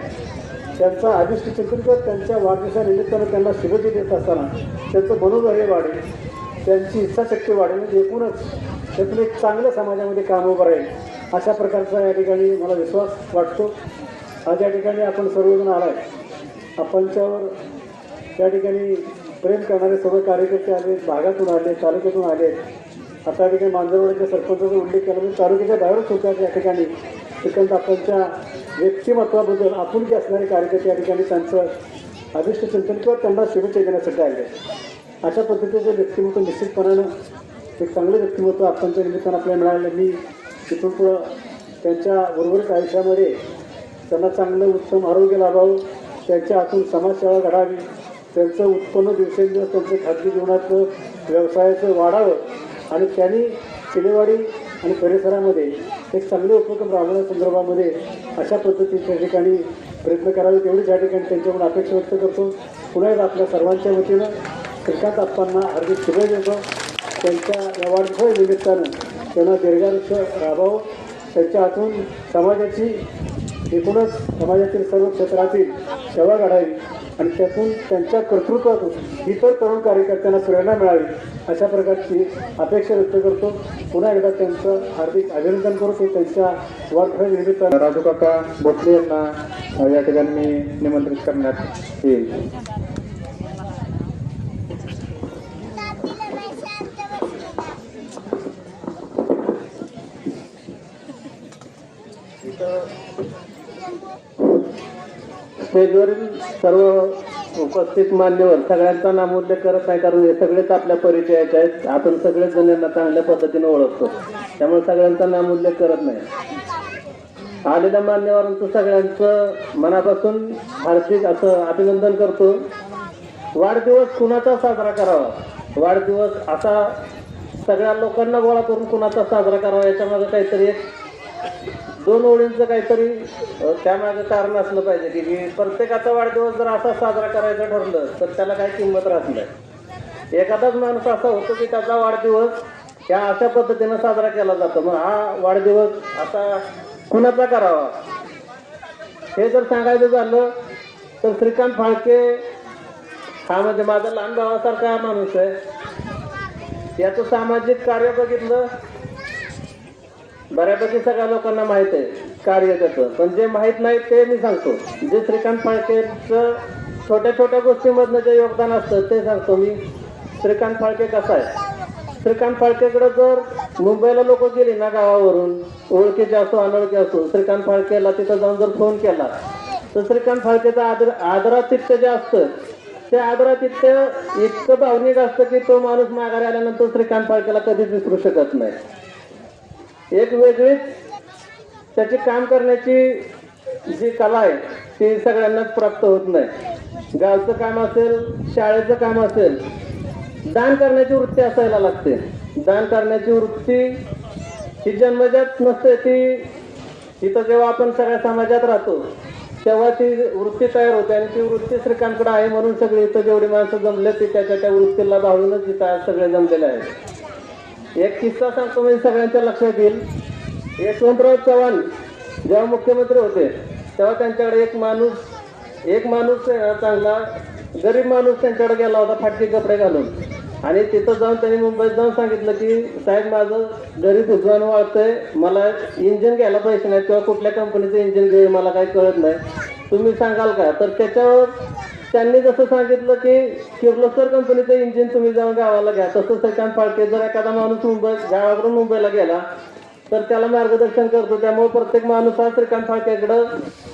त्यांचा आदिष्ट चिंतन करत त्यांच्या वाढदिवसानिमित्तानं त्यांना शुभेच्छा देत असताना त्यांचं मनोधैर्य वाढेल, त्यांची इच्छाशक्ती वाढेल, म्हणजे एकूणच त्यातून एक चांगलं समाजामध्ये काम उभं राहील अशा प्रकारचा या ठिकाणी मला विश्वास वाटतो. आज या ठिकाणी आपण सर्वजण आला आहे. आपणच्यावर या ठिकाणी प्रेम करणारे सर्व कार्यकर्ते आले, भागातून आले, तालुक्यातून आले. आता या ठिकाणी मांजरवाडीच्या सरपंचाचा उल्लेख केला म्हणजे तालुक्याच्या बाहेरच होत्या या ठिकाणी श्रीकांत आपणच्या व्यक्तिमत्वाबद्दल आपुलकी असणारे कार्यकर्ते या ठिकाणी त्यांचं अभिष्ट चिंतन किंवा त्यांना शुभेच्छा देण्यासाठी आले. अशा पद्धतीचं व्यक्तिमत्व निश्चितपणानं एक चांगलं व्यक्तिमत्व आपणच्या निमित्तानं आपल्याला मिळालं. मी तिथून पुढं त्यांच्या उर्वरित आयुष्यामध्ये त्यांना चांगलं उत्तम आरोग्य लाभावं, त्यांच्या हातून समाजसेवा घडावी, त्यांचं उत्पन्न दिवसेंदिवस त्यांचं खाजगी जीवनाचं व्यवसायाचं वाढावं आणि त्यांनी चिलेवाडी आणि परिसरामध्ये एक चांगले उपक्रम राबवण्यासंदर्भामध्ये अशा पद्धतीच्या ठिकाणी प्रयत्न करावे तेवढीच या ठिकाणी त्यांच्याकडून अपेक्षा व्यक्त करतो. पुन्हा एकदा आपल्या सर्वांच्या वतीनं श्रीकांत आप्पांना हार्दिक शुभेच्छा देतो. त्यांच्या या वाढदिवसानिमित्तानं त्यांना दीर्घायुष्य राहावं, त्यांच्या हातून समाजाची एकूणच समाजातील सर्व क्षेत्रातील सेवा घडावी आणि त्यातून त्यांच्या कर्तृत्वातून इतर तरुण कार्यकर्त्यांना प्रेरणा मिळावी अशा प्रकारची अपेक्षा व्यक्त करतो. पुन्हा एकदा त्यांचं हार्दिक अभिनंदन करतो. त्यांच्या वाढदिवसानिमित्त राजू काका भोसले यांना या ठिकाणी मी निमंत्रित करण्यात येईल. स्टेजवरील सर्व उपस्थित मान्यवर सगळ्यांचा नामोल्लेख करत नाही, कारण हे सगळेच आपल्या परिचयाचे आहेत. आपण सगळेच जण यांना चांगल्या पद्धतीने ओळखतो, त्यामुळे सगळ्यांचा नामोल्लेख करत नाही. आलेल्या मान्यवरांचं सगळ्यांचं मनापासून हार्दिक असं अभिनंदन करतो. वाढदिवस कुणाचा साजरा करावा, वाढदिवस असा सगळ्या लोकांना गोळा करून कुणाचा साजरा करावा, याच्यामागे काहीतरी एक 2 ओळींचं काहीतरी त्यामागे कारण असलं पाहिजे की प्रत्येकाचा वाढदिवस जर असा साजरा करायचं ठरलं तर त्याला काही किंमत राहत नाही. एखादाच माणूस असा होतो की त्याचा वाढदिवस ह्या अशा पद्धतीनं साजरा केला जातो. मग हा वाढदिवस असा कुणाचा करावा हे जर सांगायचं झालं तर श्रीकांत फाळके हा म्हणजे माझा लहान भावासारखा माणूस आहे. याचं सामाजिक कार्य बघितलं बऱ्यापैकी सगळ्या लोकांना माहीत आहे कार्य त्याचं, पण जे माहीत नाही ते मी सांगतो. जे श्रीकांत फाळकेचं छोट्या छोट्या गोष्टींमधनं जे योगदान असतं ते सांगतो मी. श्रीकांत फाळके कसा आहे, श्रीकांत फाळकेकडे जर मुंबईला लोक गेली ना गावावरून, ओळखीचे असो अनोळखी असो, श्रीकांत फाळकेला तिथं जाऊन जर फोन केला तर श्रीकांत फाळकेचं आदरातिथ्य जे असतं ते आदरातिथ्य इतकं भावनिक असतं की तो माणूस माघारी आल्यानंतर श्रीकांत फाळकेला कधीच विसरू शकत नाही. एक वेगळीच त्याची काम करण्याची जी कला आहे ती सगळ्यांनाच प्राप्त होत नाही. गावचं काम असेल, शाळेचं काम असेल, दान करण्याची वृत्ती असायला लागते. दान करण्याची वृत्ती ही जन्मजात नसते, ती इथं जेव्हा आपण सगळ्या समाजात राहतो तेव्हा ती वृत्ती तयार होते आणि ती वृत्ती श्रीकांतकडे आहे म्हणून सगळे इथं जेवढी माणसं जमले ते त्याच्या त्या वृत्तीला भावूनच इथं आज सगळे जमलेले आहेत. एक किस्सा सांगतो म्हणजे सगळ्यांच्या लक्षात येईल. यशवंतराव चव्हाण जेव्हा मुख्यमंत्री होते तेव्हा त्यांच्याकडे एक माणूस चांगला गरीब माणूस त्यांच्याकडे गेला होता फाटके कपडे घालून, आणि तिथं जाऊन त्यांनी मुंबईत जाऊन सांगितलं की साहेब माझं गरीब उजवान वाळतंय, मला इंजिन घ्यायला पैसे नाही किंवा कुठल्या कंपनीचं इंजिन घेऊ मला काही कळत नाही, तुम्ही सांगाल का. तर त्याच्यावर त्यांनी जसं सांगितलं की किर्लोस्कर कंपनीचं इंजिन तुम्ही जाऊन गावाला घ्या. तसं श्रीकांत फाळके जर एखादा माणूस गावाकडून मुंबईला गेला तर त्याला मार्गदर्शन करतो. त्यामुळे प्रत्येक माणूस हा श्रीकांत फाळकेकडं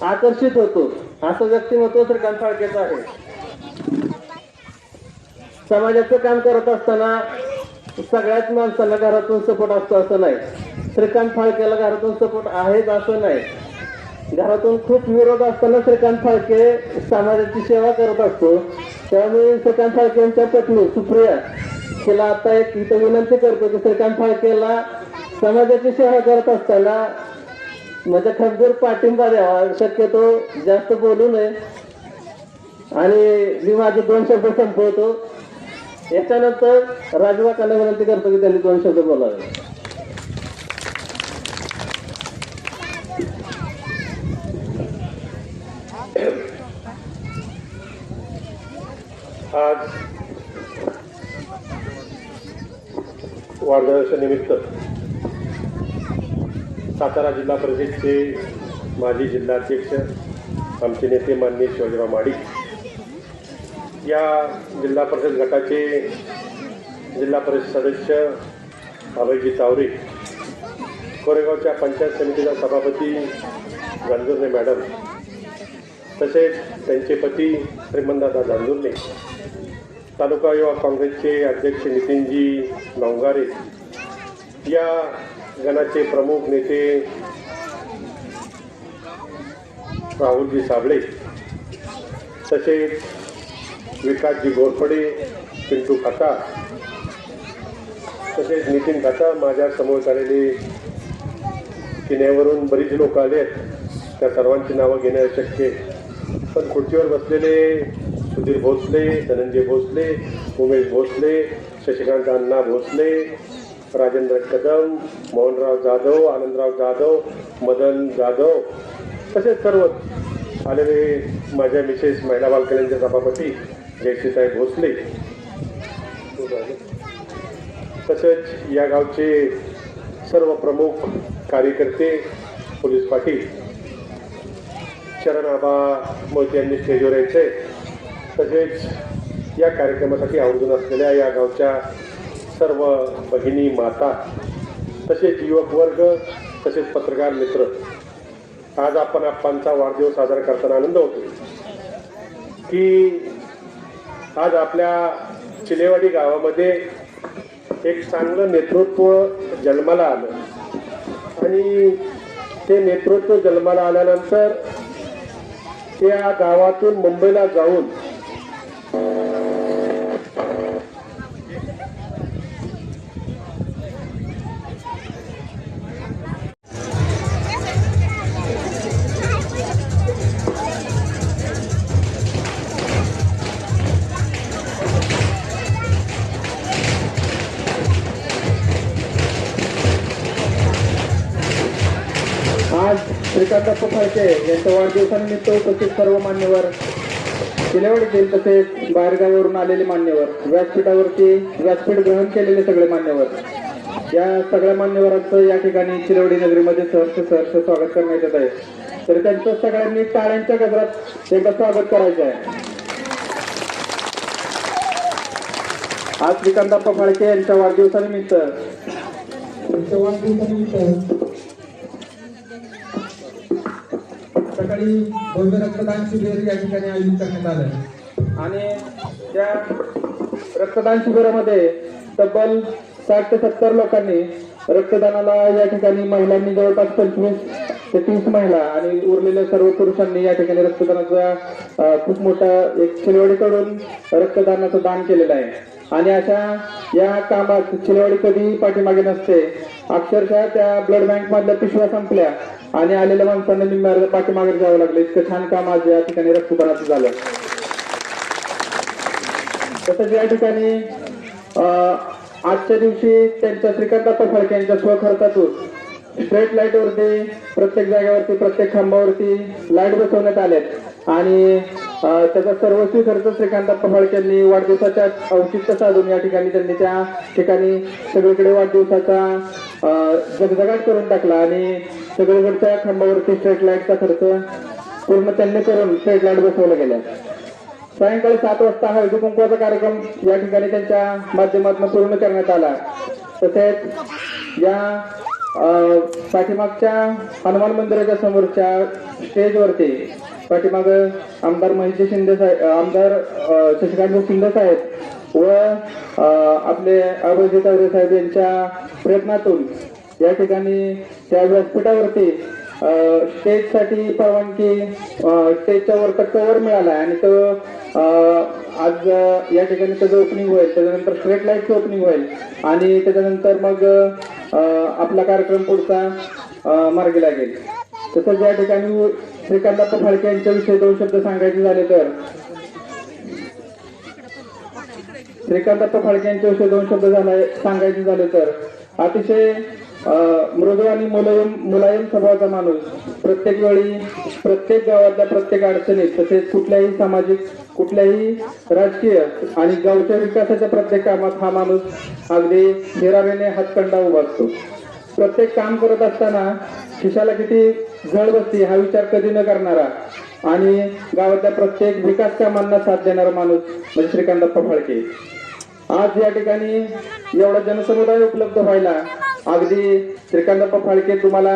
आकर्षित होतो. असं व्यक्तिमत्व श्रीकांत फाळकेचं आहे. समाजाचं काम करत असताना सगळ्याच माणसांना घरातून सपोर्ट असतो असं नाही. श्रीकांत फाळकेला घरातून सपोर्ट आहेच असं नाही. घरातून खूप विरोध असताना श्रीकांत फाळके समाजाची सेवा करत असतो. त्यामुळे श्रीकांत फाळके यांच्या पत्नी सुप्रिया तिला आता एक इथं विनंती करतो की श्रीकांत फाळकेला समाजाची सेवा करत असताना म्हणजे खंबीर पाठिंबा द्यावा, शक्यतो जास्त बोलू नये. आणि मी माझे 2 शब्द संपवतो. याच्यानंतर राजूकाकांना विनंती करतो की त्यांनी 2 शब्द बोलावे. आज वाढदिवसानिमित्त सातारा जिल्हा परिषदेचे माजी जिल्हाध्यक्ष आमचे नेते माननीय शिवाजीराव महाडिक, या जिल्हा परिषद गटाचे जिल्हा परिषद सदस्य अभयजी तावरे, कोरेगावच्या पंचायत समितीचा सभापती जांजुर्णे मॅडम, तसेच त्यांचे पती श्रीमंतदादा जांजुर्णे, तालुका युवा काँग्रेसचे अध्यक्ष नितीनजी नवगारे, या गणाचे प्रमुख नेते राहुलजी साबळे, तसेच विकासजी घोरपडे, पिंटू काका, तसेच नितीन काका, माझ्या समोर आलेले किन्यावरून बरीच लोक आले आहेत, त्या सर्वांची नावं घेणं शक्य, पण खुर्चीवर बसलेले सुधीर भोसले, धनंजय भोसले, उमेश भोसले, शशिकांत अण्णा भोसले, राजेंद्र कदम, मोहनराव जाधव, आनंदराव जाधव, मदन जाधव, तसेच सर्व आलेले माझ्या मिसेस महिला बाल कल्याणचे सभापती जयश्रीसाहेब भोसले, तसेच या गावचे सर्व प्रमुख कार्यकर्ते, पोलीस पाटील, शरण आबा मोहिते यांनी स्टेजवर यायचे, तसेच या कार्यक्रमासाठी आवर्जून असलेल्या या गावच्या सर्व भगिनी, माता, तसेच युवक वर्ग, तसेच पत्रकार मित्र, आज आपण आप्पांचा वाढदिवस साजरा करताना आनंद होतो की आज आपल्या चिलेवाडी गावामध्ये एक चांगलं नेतृत्व जन्माला आलं आणि ते नेतृत्व जन्माला आल्यानंतर त्या गावातून मुंबईला जाऊन आज श्रीकांतप्पा फाळके यांच्या वाढदिवसानिमित्त उपस्थित सर्व मान्यवर, चिलेवाडीतील तसेच बाहेरगावावरून आलेले मान्यवर, व्यासपीठावरती व्यासपीठ ग्रहण केलेले सगळे मान्यवर, या सगळ्या मान्यवरांचं या ठिकाणी चिलेवाडी नगरीमध्ये सहर्ष स्वागत करण्यात येत आहे. तर त्यांचं सगळ्यांनी टाळ्यांच्या गजरात एकदा स्वागत करायचं आहे. आज श्रीकांतप्पा फाळके यांच्या वाढदिवसानिमित्त सकाळी भव्य रक्तदान शिबिर या ठिकाणी आयोजित करण्यात आलं आणि त्या रक्तदान शिबिरामध्ये तब्बल 60 ते 70 लोकांनी रक्तदानाला या ठिकाणी महिलांनी जवळपास 25 ते 30 महिला आणि उरलेल्या सर्व पुरुषांनी या ठिकाणी रक्तदानाचा खूप मोठा एक चिलेवाडीकडून रक्तदानाचं दान केलेलं आहे. आणि अशा या कामात चिलेवाडी कधी पाठीमागे नसते. अक्षरशः त्या ब्लड बँक मधल्या पिशव्या संपल्या आणि आलेल्या माणसांना निम्म्या पाठीमागे जावं लागलं. इतकं छान काम आज या ठिकाणी रक्तदानाचं झालं. तसंच या ठिकाणी आजच्या दिवशी त्यांच्या श्रीकांतप्पा फाळके यांच्या स्वखर्चातून स्ट्रीट लाईट वरती प्रत्येक जागेवरती प्रत्येक खांबावरती लाईट बसवण्यात आलेत आणि त्याचा सर्वस्वी खर्च श्रीकांतप्पा फाळके यांनी वाढदिवसाच्या औचित्य साधून या ठिकाणी त्यांनी त्या ठिकाणी सगळीकडे वाढदिवसाचा जगजगाट करून टाकला आणि सगळीकडच्या खांबावरती स्ट्रीट लाईटचा खर्च पूर्ण त्यांनी करून स्ट्रीट लाईट बसवल्या गेल्या. सायंकाळी 7 वाजता हळदी कुंकवाचा कार्यक्रम या ठिकाणी त्यांच्या माध्यमातून पूर्ण करण्यात आला. तसेच या पाठीमागच्या हनुमान मंदिराच्या समोरच्या स्टेजवरती पाठीमाग आमदार महेश शिंदे साहेब, आमदार शशिकांत शिंदे साहेब व आपले अभयजी तावरे साहेब यांच्या प्रयत्नातून या ठिकाणी त्या व्यासपीठावरती स्टेजसाठी परवानगी, स्टेजच्या वरचा कव्हर मिळाला आणि तो आज या ठिकाणी त्याचं ओपनिंग होईल. त्याच्यानंतर स्ट्रीट लाईटचं ओपनिंग होईल आणि त्याच्यानंतर मग आपला कार्यक्रम पुढचा मार्गी लागेल. तसंच या ठिकाणी श्रीकांतप्पा फाळके यांच्याविषयी 2 शब्द सांगायचे झाले तर श्रीकांतप्पा फाळके यांच्याविषयी 2 शब्द सांगायचे झाले तर अतिशय मृदू आणि मुलायम स्वभावाचा माणूस, प्रत्येक वेळी प्रत्येक गावातल्या प्रत्येक अडचणीत तसेच कुठल्याही सामाजिक, कुठल्याही राजकीय आणि गावच्या विकासाच्या प्रत्येक कामात हा माणूस अगदी हिरारीने हातखंडा उभा असतो. प्रत्येक काम करत असताना खिशाला किती झळ बसते हा विचार कधी न करणारा आणि गावातल्या प्रत्येक विकास कामांना साथ देणारा माणूस म्हणजे श्रीकांतप्पा फाळके. आज या ठिकाणी एवढा जनसमुदाय उपलब्ध व्हायला अगदी श्रीकांतप्पा फाळके तुम्हाला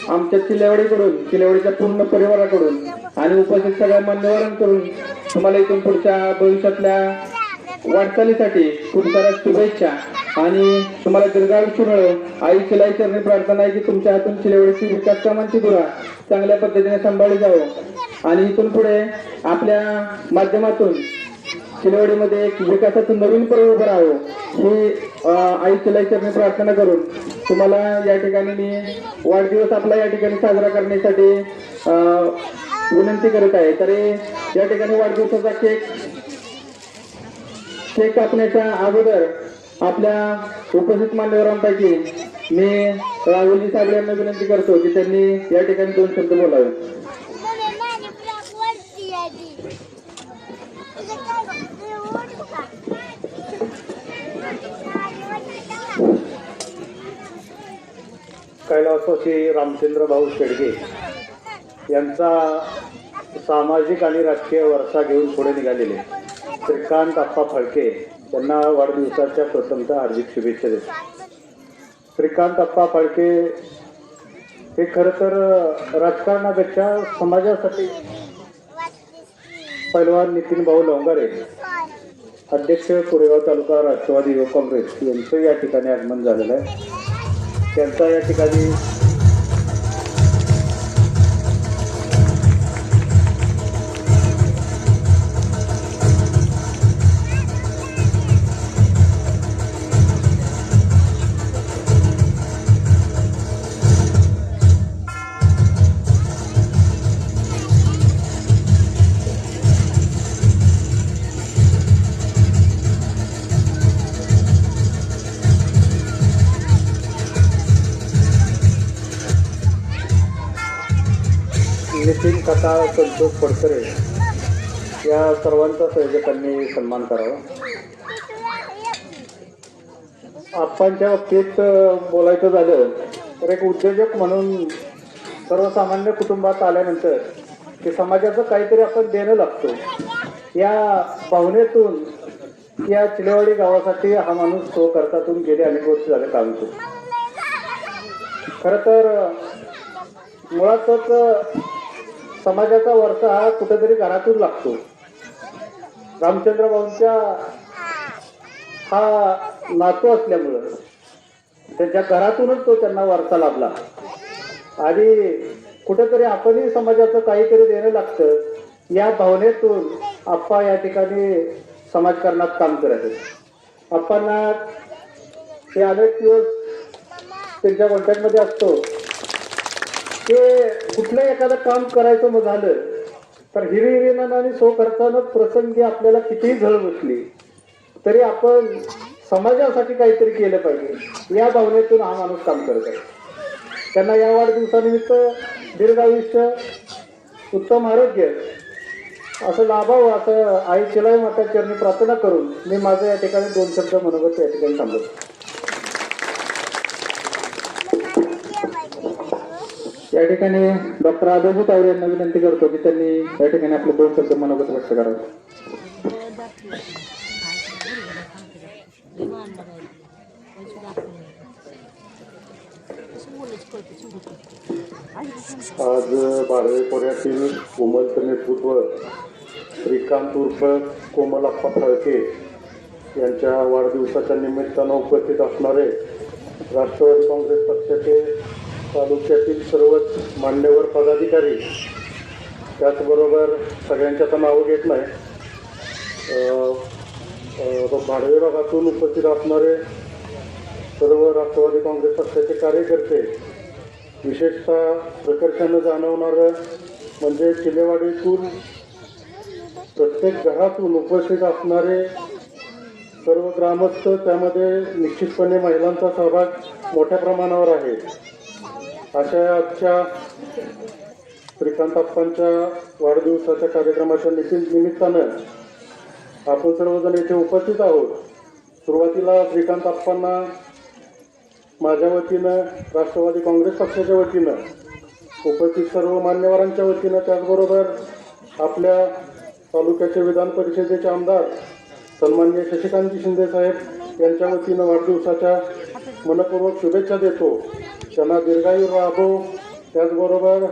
आमच्या चिलेवाडीकडून, चिलेवाडीच्या पूर्ण परिवाराकडून आणि उपस्थित सगळ्या मान्यवरांकडून तुम्हाला इथून पुढच्या भविष्यातल्या वाटचालीसाठी खूप साऱ्या शुभेच्छा आणि तुम्हाला दीर्घायुष्य मिळो. आई शिलाई चरणी प्रार्थना आहे की तुमच्या हातून चिलेवाडीची विकास कामांची धुरा चांगल्या पद्धतीने सांभाळली जावं आणि इथून पुढे आपल्या माध्यमातून चिलेवाडीमध्ये एक विकासाचं नवीन पर्व उभं राहावं ही आई शिलाई चरणी प्रार्थना करून तुम्हाला या ठिकाणी मी वाढदिवस आपला या ठिकाणी साजरा करण्यासाठी विनंती करत आहे. तरी या ठिकाणी वाढदिवसाचा केक कापण्याच्या अगोदर आपल्या उपस्थित मान्यवरांपैकी मी राहुलजी साबळे यांना विनंती करतो की त्यांनी या ठिकाणी 2 शब्द बोलावे. कैलासवासी रामचंद्र भाऊ शेडगे यांचा सामाजिक आणि राजकीय वारसा घेऊन पुढे निघालेले श्रीकांत आप्पा फाळके यांना वाढदिवसाच्या प्रथमतः हार्दिक शुभेच्छा देतो. श्रीकांत आप्पा फाळके हे खरं तर राजकारणापेक्षा समाजासाठी पैलवान नितीन भाऊ लवंगारे अध्यक्ष कोरेगाव तालुका राष्ट्रवादी युवक काँग्रेस यांचं या ठिकाणी आगमन झालेलं आहे. त्यांचा या ठिकाणी नितीन खताळ, संतोष फडकरे या सर्वांचा संयोजकांनी सन्मान करावा. आप्पांच्या बाबतीत बोलायचं झालं तर एक उद्योजक म्हणून सर्वसामान्य कुटुंबात आल्यानंतर की समाजाचं काहीतरी आपण देणं लागतो या भावनेतून या चिलेवाडी गावासाठी हा माणूस तो करतातून गेले अनेक वर्ष झाले काम करतो. खरं तर मुळातच समाजाचा वारसा हा कुठेतरी घरातून लागतो. रामचंद्र भाऊंच्या हा नातू असल्यामुळं त्यांच्या घरातूनच तो त्यांना वारसा लाभला आणि कुठेतरी आपणही समाजाचं काहीतरी देणं लागतं या भावनेतून आप्पा या ठिकाणी समाजकारणात काम करत आहेत. आप्पांना ते अनेक दिवस त्यांच्या कॉन्टॅक्टमध्ये असतो ते कुठलं एखादं काम करायचं झालं तर हिरिहिरीनं आणि खर्चानं प्रसंगी आपल्याला कितीही झळ बसली तरी आपण समाजासाठी काहीतरी केलं पाहिजे या भावनेतून हा माणूस काम करत आहे. त्यांना या वाढदिवसानिमित्त दीर्घ आयुष्य, उत्तम आरोग्य असं लाभावं असं आई चिलाई माता चरणी प्रार्थना करून मी माझं या ठिकाणी 2 शब्द मनोगत या ठिकाणी थांबवतो. या ठिकाणी डॉक्टर आदर्श तावरे यांना विनंती करतो की त्यांनी या ठिकाणी आपले 2 शब्द मनोगत व्यक्त करावे. आज बारवे खोऱ्यातील कोमलचं नेतृत्व श्रीकांत उर्फ कोमलाप्पा फाळके यांच्या वाढदिवसाच्या निमित्तानं उपस्थित असणारे राष्ट्रवादी काँग्रेस पक्षाचे तालुक्यातील सर्वच मान्यवर पदाधिकारी, त्याचबरोबर सगळ्यांच्या तर नावं घेत नाही, भाडवे भागातून उपस्थित असणारे सर्व राष्ट्रवादी काँग्रेस पक्षाचे कार्यकर्ते, विशेषतः प्रकर्षानं जाणवणारं म्हणजे चिलेवाडीतून प्रत्येक घरातून उपस्थित असणारे सर्व ग्रामस्थ, त्यामध्ये निश्चितपणे महिलांचा सहभाग मोठ्या प्रमाणावर आहे. अशा आजच्या श्रीकांत आप्पांच्या वाढदिवसाच्या कार्यक्रमाच्या निमित्तानं आपण सर्वजण इथे उपस्थित आहोत. सुरुवातीला श्रीकांत आप्पांना माझ्या वतीनं, राष्ट्रवादी काँग्रेस पक्षाच्या वतीनं, उपस्थित सर्व मान्यवरांच्या वतीनं, त्याचबरोबर आपल्या तालुक्याचे विधान परिषदेचे आमदार सन्माननीय शशिकांतजी शिंदे साहेब यांच्या वतीनं वाढदिवसाच्या मनपूर्वक शुभेच्छा देतो. त्यांना दीर्घायू लाभो. त्याचबरोबर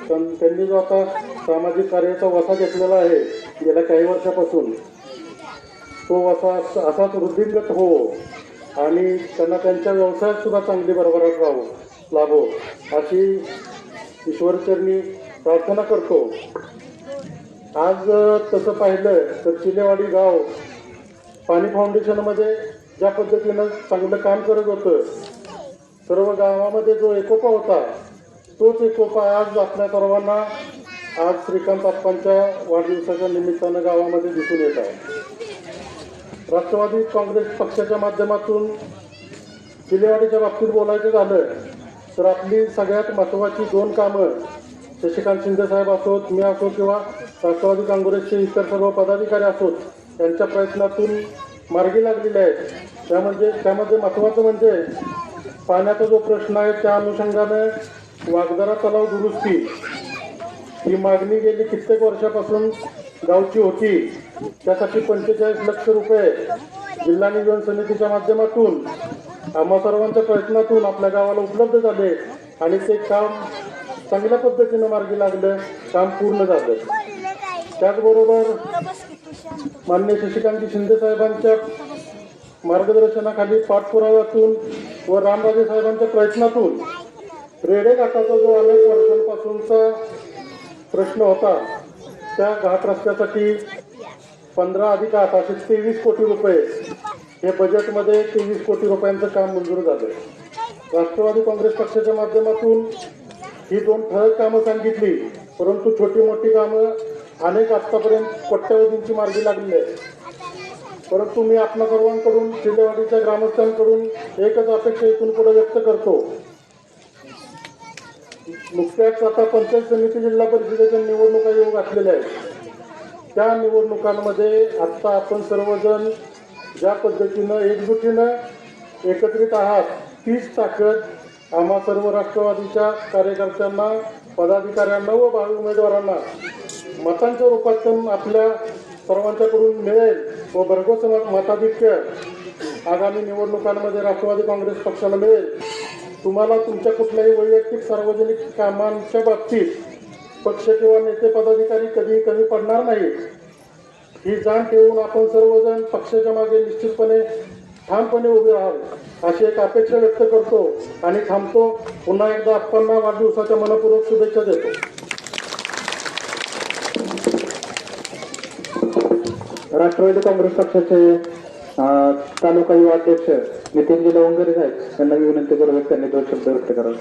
त्यांनी जो आता सामाजिक कार्याचा वसा घेतलेला आहे गेल्या काही वर्षापासून, तो वसा असाच वृद्धिंगत हो आणि त्यांना त्यांच्या व्यवसायात सुद्धा चांगली भरभराट लाभो अशी ईश्वरचरणी प्रार्थना करतो. आज तसं पाहिलं तर चिलेवाडी गाव पाणी फाउंडेशनमध्ये ज्या पद्धतीनं चांगलं काम करत होतं, सर्व गावामध्ये जो एकोपा होता तोच एकोपा आज आपल्या सर्वांना आज श्रीकांत आप्पांच्या वाढदिवसाच्या निमित्तानं गावामध्ये दिसून येत आहे. राष्ट्रवादी काँग्रेस पक्षाच्या माध्यमातून चिलेवाडीच्या बाबतीत बोलायचं झालं तर आपली सगळ्यात महत्त्वाची 2 कामं शशिकांत शिंदे साहेब असोत, मी असो किंवा राष्ट्रवादी काँग्रेसचे इतर सर्व पदाधिकारी असोत, त्यांच्या प्रयत्नातून मार्गी लागलेले आहेत. त्यामध्ये महत्त्वाचं म्हणजे पाण्याचा जो प्रश्न आहे त्या अनुषंगाने वाघदरा तलाव दुरुस्ती ही मागणी गेली कित्येक वर्षापासून गावची होती. त्यासाठी 45 लक्ष रुपये जिल्हा नियोजन समितीच्या माध्यमातून आम्हा सर्वांच्या प्रयत्नातून आपल्या गावाला उपलब्ध झाले आणि ते काम चांगल्या पद्धतीनं मार्गी लागलं, काम पूर्ण झालं. त्याचबरोबर माननीय शशिकांत शिंदे साहेबांच्या मार्गदर्शनाखाली पाठपुराव्यातून व रामराजे साहेबांच्या प्रयत्नातून रेडे घाटाचा जो अनेक वर्षांपासूनचा प्रश्न होता त्या घाट रस्त्यासाठी 15 अधिक 8 असे 23 कोटी रुपये हे बजेटमध्ये 23 कोटी रुपयांचं काम मंजूर झालं. राष्ट्रवादी काँग्रेस पक्षाच्या माध्यमातून ही 2 ठळक कामं सांगितली, परंतु छोटी मोठी कामं अनेक आत्तापर्यंत कोट्यवधींची मार्गी लागली आहे. परंतु मी आपल्या सर्वांकडून चिलेवाडीच्या ग्रामस्थांकडून एकच अपेक्षा इथून पुढे व्यक्त करतो. नुकत्याच आता पंचायत समिती जिल्हा परिषदेच्या निवडणुका येऊ घातलेल्या आहेत. त्या निवडणुकांमध्ये आत्ता आपण सर्वजण ज्या पद्धतीनं एकजुटीनं एकत्रित आहात तीच ताकद आम्हा सर्व राष्ट्रवादीच्या कार्यकर्त्यांना, पदाधिकाऱ्यांना व भावी उमेदवारांना मतांच्या रूपातून आपल्या सर्वांच्याकडून मिळेल व भरघोस मताधिक्य आगामी निवडणुकांमध्ये राष्ट्रवादी काँग्रेस पक्षाला मिळेल. तुम्हाला तुमच्या कुठल्याही वैयक्तिक सार्वजनिक कामांच्या बाबतीत पक्ष किंवा नेते पदाधिकारी कधीही कमी पडणार नाही ही जाण ठेवून आपण सर्वजण पक्षाच्या मागे निश्चितपणे ठामपणे उभे राहाल अशी एक अपेक्षा व्यक्त करतो आणि थांबतो. पुन्हा एकदा आप्पांना वाढदिवसाच्या मनपूर्वक शुभेच्छा देतो. राष्ट्रवादी काँग्रेस पक्षाचे तालुका युवा अध्यक्ष नितीनजी लवंगरे साहेब यांना विनंती करू त्यांनी 2 शब्द व्यक्त करावे.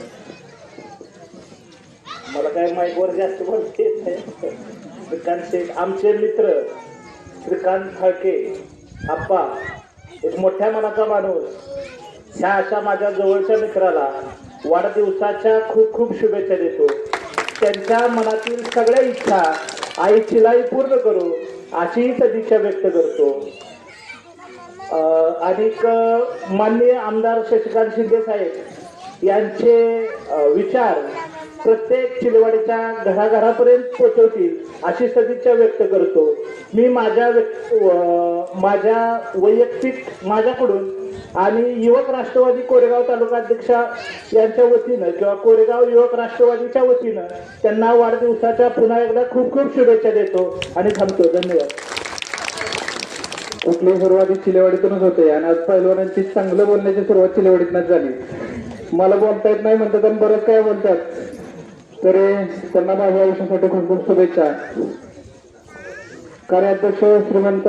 मला काय माईकवर जास्त बोलता येत नाही. श्रीकांत शेठ आमचे मित्र श्रीकांत फाळके आप्पा एक मोठ्या मनाचा माणूस, ह्या अशा माझ्या जवळच्या मित्राला वाढदिवसाच्या खूप खूप शुभेच्छा देतो. त्यांच्या मनातील सगळ्या इच्छा आई चिलाई पूर्ण करू अशीही सदिच्छा व्यक्त करतो. आणि माननीय आमदार शशिकांत शिंदे साहेब यांचे विचार प्रत्येक चिलेवाडीच्या घराघरापर्यंत पोहोचवतील अशी सदिच्छा व्यक्त करतो. मी माझ्या वैयक्तिक माझ्याकडून आणि युवक राष्ट्रवादी कोरेगाव तालुका अध्यक्ष यांच्या वतीनं किंवा कोरेगाव युवक राष्ट्रवादीच्या वतीनं त्यांना वाढदिवसाच्या पुन्हा एकदा खूप खूप शुभेच्छा देतो आणि थांबतो. धन्यवाद. कुठलीही सुरुवात चिलेवाडीतूनच होते आणि आज पहिलवानांची चांगलं बोलण्याची सुरुवात चिलेवाडीतूनच झाली. मला बोलता येत नाही म्हणतात आणि बरंच काय बोलतात, तरी त्यांना माझ्या आयुष्यासाठी खूप खूप शुभेच्छा. कार्याध्यक्ष श्रीमंत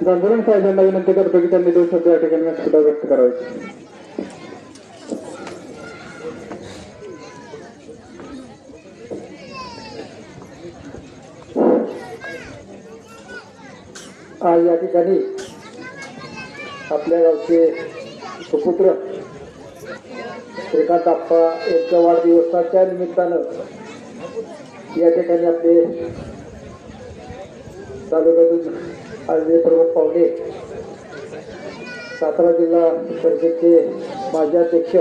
गांधुरण साहेब यांना विनंती करतो की त्यांनी 2 शब्द या ठिकाणी व्यक्त करावे. आज या ठिकाणी आपल्या गावचे सुपुत्र श्रीकांत आप्पा यांच्या वाढदिवसाच्या निमित्तानं या ठिकाणी आपले तालुक्यातून आलेले सर्व पाहुणे, सातारा जिल्हा परिषदचे माजी अध्यक्ष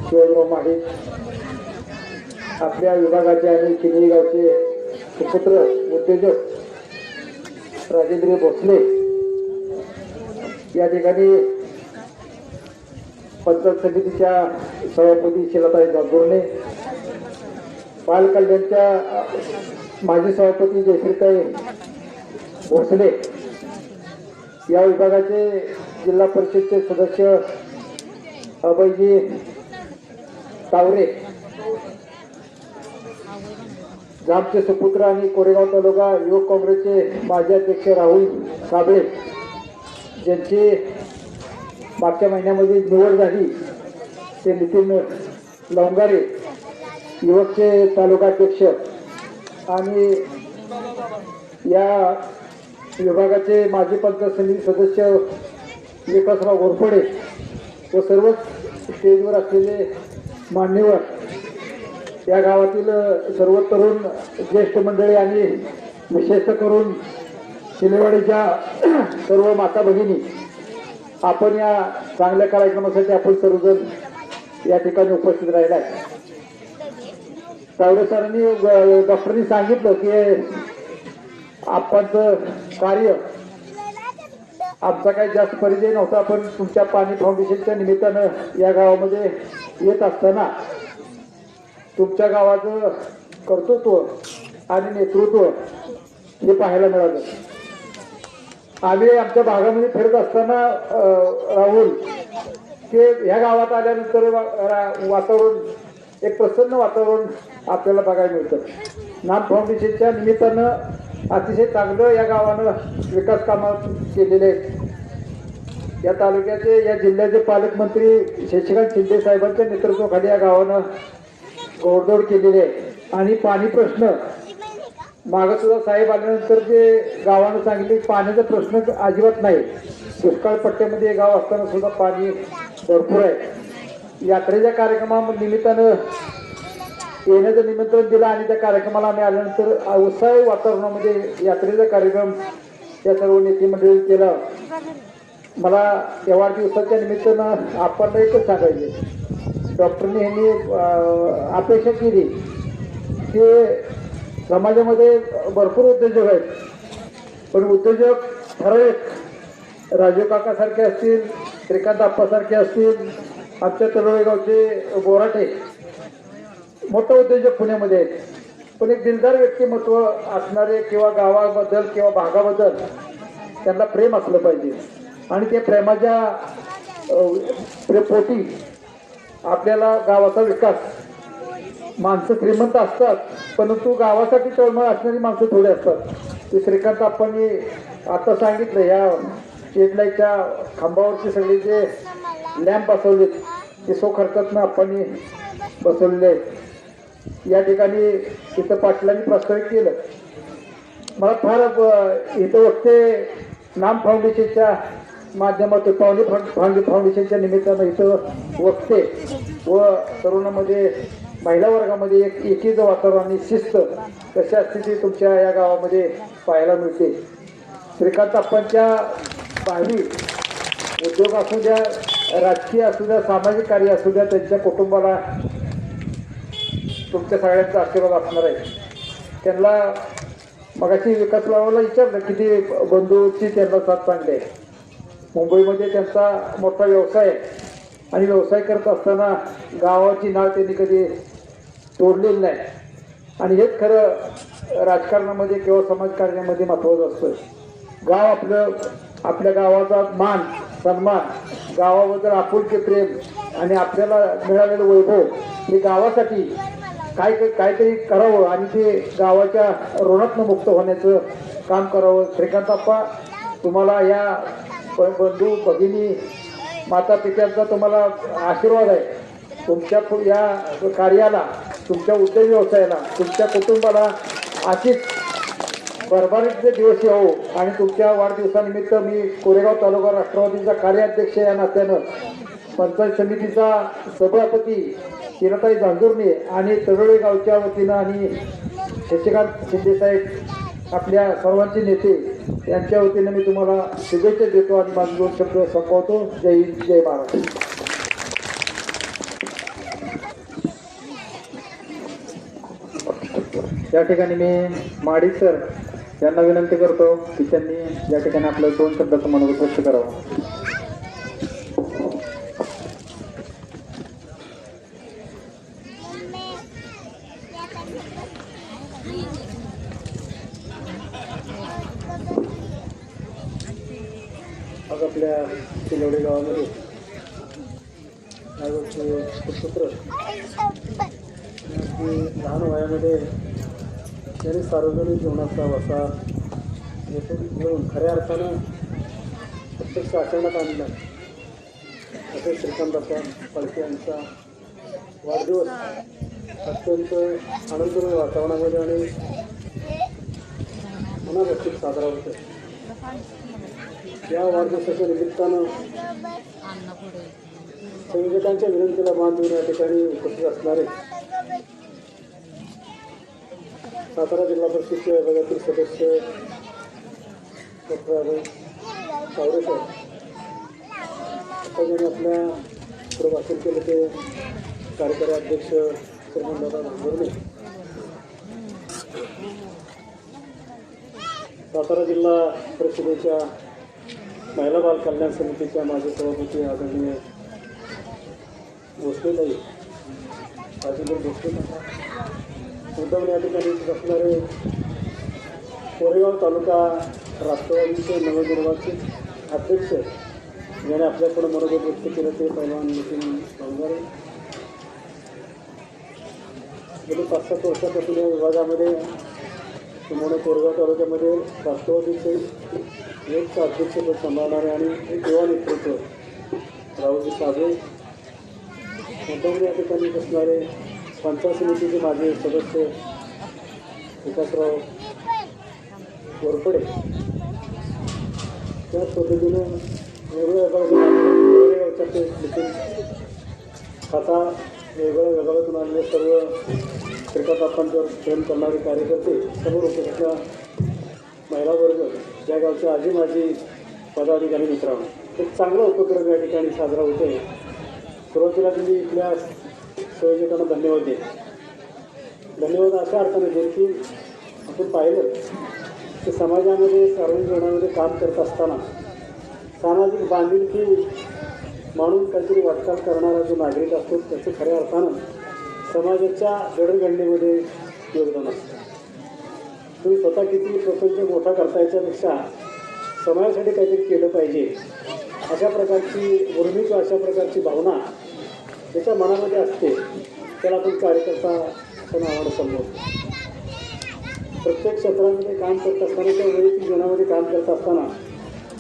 शिवाजीराव महाडिक, आपल्या विभागाचे आणि चिंचणी गावचे सुपुत्र उद्योजक राजेंद्र भोसले, या ठिकाणी पंचायत समितीच्या सभापती शिलाताई गांगुर्णे, बाल कल्याणच्या माजी सभापती जयश्रीताई भोसले, या विभागाचे जिल्हा परिषदचे सदस्य अभयजी तावरे, जामचे सुपुत्र आणि कोरेगाव तालुका युवक काँग्रेसचे माजी अध्यक्ष राहुल काबळे, ज्यांची मागच्या महिन्यामध्ये निवड झाली, ते नितीन लवंगारे युवकचे तालुकाध्यक्ष आणि या विभागाचे माजी पंचायत समिती सदस्य विकासराव घोरपडे व सर्वच स्टेजवर असलेले मान्यवर, या गावातील सर्व तरुण ज्येष्ठ मंडळी आणि विशेष करून चिलेवाडीच्या सर्व माता भगिनी आपण या चांगल्या कार्यक्रमासाठी आपण सर्वजण या ठिकाणी उपस्थित राहिला आहे. तावडे सरांनी डॉक्टरनी सांगितलं की आपणचं कार्य आमचा काही जास्त परिचय नव्हता, पण तुमच्या पाणी फाउंडेशनच्या निमित्तानं या गावामध्ये येत असताना तुमच्या गावाचं कर्तृत्व आणि नेतृत्व हे पाहायला मिळालं. आम्ही आमच्या भागामध्ये फिरत असताना राहुल की ह्या गावात आल्यानंतर वातावरण एक प्रसन्न वातावरण आपल्याला बघायला मिळतं. नाम फाउंडेशनच्या निमित्तानं अतिशय चांगलं या गावानं विकास कामं केलेले आहेत. या तालुक्याचे या जिल्ह्याचे पालकमंत्री शशिकांत शिंदे साहेबांच्या नेतृत्वाखाली या गावानं घोडदौड केलेली आहे. आणि पाणी प्रश्न मागं सुद्धा साहेब आल्यानंतर जे गावानं सांगितले पाण्याचा प्रश्न अजिबात नाही. दुष्काळ पट्ट्यामध्ये गाव असताना सुद्धा पाणी भरपूर आहे. यात्रेच्या कार्यक्रमानिमित्तानं येण्याचं निमंत्रण दिलं आणि त्या कार्यक्रमाला आम्ही आल्यानंतर उत्साही वातावरणामध्ये यात्रेचा कार्यक्रम त्या सर्व नेते मंडळी केला. मला या वाढदिवसाच्या निमित्तानं आपण एकच सांगायचे, डॉक्टरने यांनी अपेक्षा केली की समाजामध्ये भरपूर उद्योजक आहेत, पण उद्योजक ठराविक राजीव काकासारखे असतील, श्रीकांत आप्पासारखे असतील, आमच्या तळोळेगावचे बोराटे मोठे उद्योजक पुण्यामध्ये आहेत, पण एक दिलदार व्यक्तिमत्व असणारे किंवा गावाबद्दल किंवा भागाबद्दल त्यांना प्रेम असलं पाहिजे. आणि त्या प्रेमाच्या पोटी आपल्याला गावाचा विकास, माणसं श्रीमंत असतात परंतु गावासाठी तळमळ असणारी माणसं थोडी असतात. ते श्रीकांत आप्पांनी आता सांगितलं, ह्या स्ट्रीटलाईटच्या खांबावरचे सगळे जे लॅम्प बसवलेत ते सो खर्चातनं आप्पांनी बसवलेले आहेत. या ठिकाणी तिथं पाटलांनी प्रस्तावित केलं. मला फार इथं वक्ते नाम फाउंडेशनच्या माध्यमातून फाउंडेशनच्या निमित्तानं इथं वक्ते व तरुणामध्ये महिला वर्गामध्ये एक एकीचं वातावरण आणि शिस्त कशी असते ती तुमच्या या गावामध्ये पाहायला मिळते. श्रीकांत आप्पांच्या भावी उद्योग असू द्या, राजकीय असू द्या, सामाजिक कार्य असू द्या, त्यांच्या कुटुंबाला तुमच्या सगळ्यांचा आशीर्वाद असणार आहे. त्यांना मगाशी विकास लावायला विचारलं किती बंधूची त्यांना साथ चांगली आहे. मुंबईमध्ये त्यांचा मोठा व्यवसाय आहे आणि व्यवसाय करत असताना गावाची नाळ त्यांनी कधी तोडलेली नाही. आणि हेच खरं राजकारणामध्ये किंवा समाजकारणामध्ये महत्त्वाचं असतं. गाव आपलं, आपल्या गावाचा मान सन्मान, गावाबद्दल आपुलके प्रेम आणि आपल्याला मिळालेलं वैभव हे गावासाठी काहीतरी करावं आणि ते गावाच्या ऋणातनं मुक्त होण्याचं काम करावं. श्रीकांत आप्पा, तुम्हाला या बंधू भगिनी माता पित्यांचा तुम्हाला आशीर्वाद आहे. तुमच्या या कार्याला, तुमच्या उद्योग व्यवसायाला, तुमच्या कुटुंबाला अशीच भरभराटीचे दिवस येवो. आणि तुमच्या वाढदिवसानिमित्त मी कोरेगाव तालुका राष्ट्रवादीचा कार्याध्यक्ष या नात्यानं, पंचायत समितीचा सभापती हिराताई झांजुर्णे आणि तळोळे गावच्या वतीनं आणि शशिकांत शिंदेसाहेब आपल्या सर्वांचे नेते यांच्या वतीनं मी तुम्हाला शुभेच्छा देतो आणि माझे 2 शब्द संपवतो. जय हिंद, जय महाराष्ट्र. या ठिकाणी मी माडी सर यांना विनंती करतो की त्यांनी या ठिकाणी आपलं 2 शब्दाचं मनोगत व्यक्त करावं. आज आपल्या चिलवडे गावामध्ये पुत्र लहान वयामध्ये त्यांनी सार्वजनिक जीवनाचा वसा घेऊन खऱ्या अर्थानं प्रत्यक्ष आचरणात आणला. तसेच श्रीकांतप्पा फडके यांचा वाढदिवस अत्यंत आनंदमय वातावरणामध्ये आणि मनागतिक साजरा होतो. या वाढदिवसाच्या निमित्तानं संयोजकांच्या विनंतीला मान देऊन या ठिकाणी उपस्थित असणारे सातारा जिल्हा परिषदेचे विभागातील सदस्य डॉक्टर अभय सावरे सर, आता ज्याने आपल्या पुढे भाषण केलं ते कार्यकारी अध्यक्ष श्रीमंतदादा भांगुर्ले, सातारा जिल्हा परिषदेच्या महिला बाल कल्याण समितीच्या माजी सभापती आदरणीय भोसलेताई राजेंद्र भोसले मुद्दाम या ठिकाणी असणारे कोरेगाव तालुका राष्ट्रवादीचे नवनिर्वाचित अध्यक्ष याने आपल्याकडे मनोगत व्यक्त केलं ते पैलवान नितीन बांगारे. गेली 5-7 वर्षापासून या विभागामध्ये किंवा कोरेगाव तालुक्यामध्ये राष्ट्रवादीचे एक अध्यक्षपद सांभाळणारे आणि एक युवा नेतृत्व राहुलजी साबळे मुद्दाम या ठिकाणी असणारे पंचायत समितीचे माजी सदस्य विकासराव वरपडे त्याच पद्धतीनं वेगवेगळ्या विभागातून खाता वेगवेगळ्या विभागातून आलेले सर्व श्रीकांत आप्पांवर प्रेम करणारे कार्यकर्ते सर्व लोकांचा महिला वर्ग या गावच्या आजी माजी पदाधिकारी मित्रांनो एक चांगला उपक्रम या ठिकाणी साजरा होतोय. सुरुवातीला तुम्ही इथल्या संयोजकांना धन्यवाद देईल. धन्यवाद अशा अर्थाने देईल की आपण पाहिलं की समाजामध्ये सार्वजनिक जीवनामध्ये काम करत असताना सामाजिक बांधिलकी मानून काहीतरी वाटचाल करणारा जो नागरिक असतो त्याचं खऱ्या अर्थानं समाजाच्या जडणघडणीमध्ये योगदान असतं. तुम्ही स्वतः किती प्रपंच मोठा करता याच्यापेक्षा समाजासाठी काहीतरी केलं पाहिजे अशा प्रकारची उर्मी किंवा अशा प्रकारची भावना त्याच्या मनामध्ये असते त्याला आपण कार्यकर्ता असं नावानं संबोधतो. प्रत्येक क्षेत्रामध्ये काम करत असताना किंवा वैयक्तिक जीवनामध्ये काम करत असताना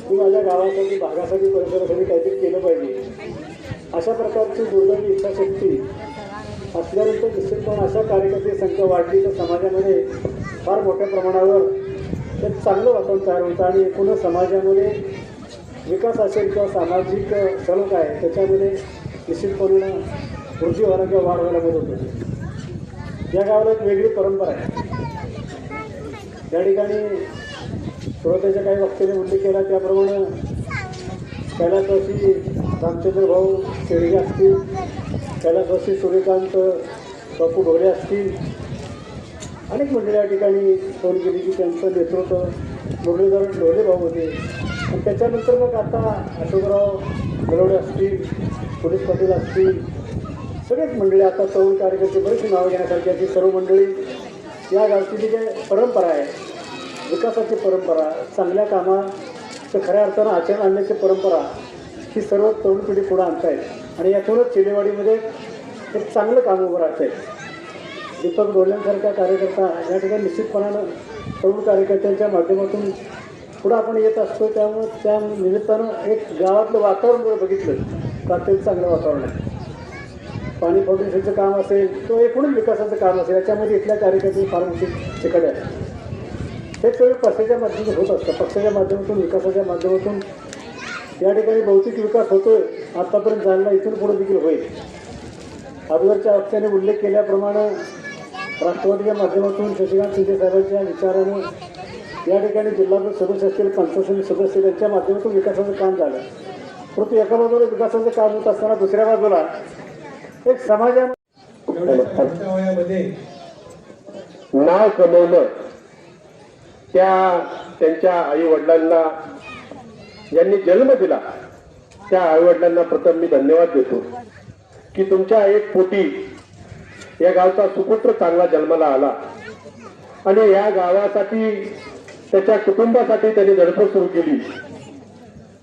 मी माझ्या गावासाठी भागासाठी परिसरासाठी काहीतरी केलं पाहिजे अशा प्रकारची दुर्दैवी इच्छाशक्ती असल्यानंतर निश्चितपणे अशा कार्यकर्ते संख्या वाढली तर समाजामध्ये फार मोठ्या प्रमाणावर एक चांगलं वातावरण तयार होतं आणि एकूणच समाजामध्ये विकास असेल किंवा सामाजिक सलोख आहे त्याच्यामध्ये निश्चितपणे वृद्धी व्हायला किंवा वाढ व्हायला मदत होते. या गावाला एक वेगळी परंपरा आहे. या ठिकाणी सुरुवातीच्या काही वक्त्याने उल्लेख केला त्याप्रमाणे कैलासवासी रामचंद्र भाऊ शेडगे असतील, कैलासवासी सूर्यकांत बापू ढोले असतील, अनेक मंडळी या ठिकाणी फोन केली की त्यांचं नेतृत्व मुरलीधर ढोले भाऊ होते. आणि त्याच्यानंतर मग आता अशोकराव गलवडे असतील, पोलीस पाटील असतील, सगळेच मंडळी आता तरुण कार्यकर्ते बरेचशी नावं घेण्यासारखी अशी सर्व मंडळी या गावची जी काही परंपरा आहे विकासाची परंपरा चांगल्या कामाचं खऱ्या अर्थानं आचरण आणण्याची परंपरा ही सर्व तरुण पिढी पुढं आणतायत आणि यातूनच चिलेवाडीमध्ये एक चांगलं काम उभं राहत आहे. दीपक डोल्यांसारखा कार्यकर्ता या ठिकाणी निश्चितपणानं तरुण कार्यकर्त्यांच्या माध्यमातून पुढं आपण येत असतो. त्यामुळे त्या निमित्तानं एक गावातलं वातावरण जर बघितलं तर अत्यंत चांगलं वातावरण आहे. पाणी फाउंडेशनचं काम असेल किंवा एकूणच विकासाचं काम असेल याच्यामध्ये इथल्या कार्यकर्ते फार मोठी चिकट आहे. हे सगळं पक्षाच्या माध्यमातून होत असतं. पक्षाच्या माध्यमातून विकासाच्या माध्यमातून या ठिकाणी भौतिक विकास होतोय आतापर्यंत झालेला इथून पुढे देखील होईल. अगोदरच्या वक्त्याने उल्लेख केल्याप्रमाणे राष्ट्रवादीच्या माध्यमातून शशिकांत शिंदे साहेबांच्या विचाराने या ठिकाणी जिल्हा सदस्य असतील पंचायत समिती सदस्य त्यांच्या माध्यमातून विकासाचं काम झालं. परंतु एका बाजूला विकासाचं काम होत असताना दुसऱ्या बाजूला एक समाजामध्ये नाव कमवलं त्यांच्या आई वडिलांना ज्यांनी जन्म दिला त्या आई वडिलांना प्रथम मी धन्यवाद देतो की तुमच्या एक पोटी या गावचा सुपुत्र चांगला जन्माला आला आणि या गावासाठी त्याच्या कुटुंबासाठी त्यांनी धडपड सुरू केली.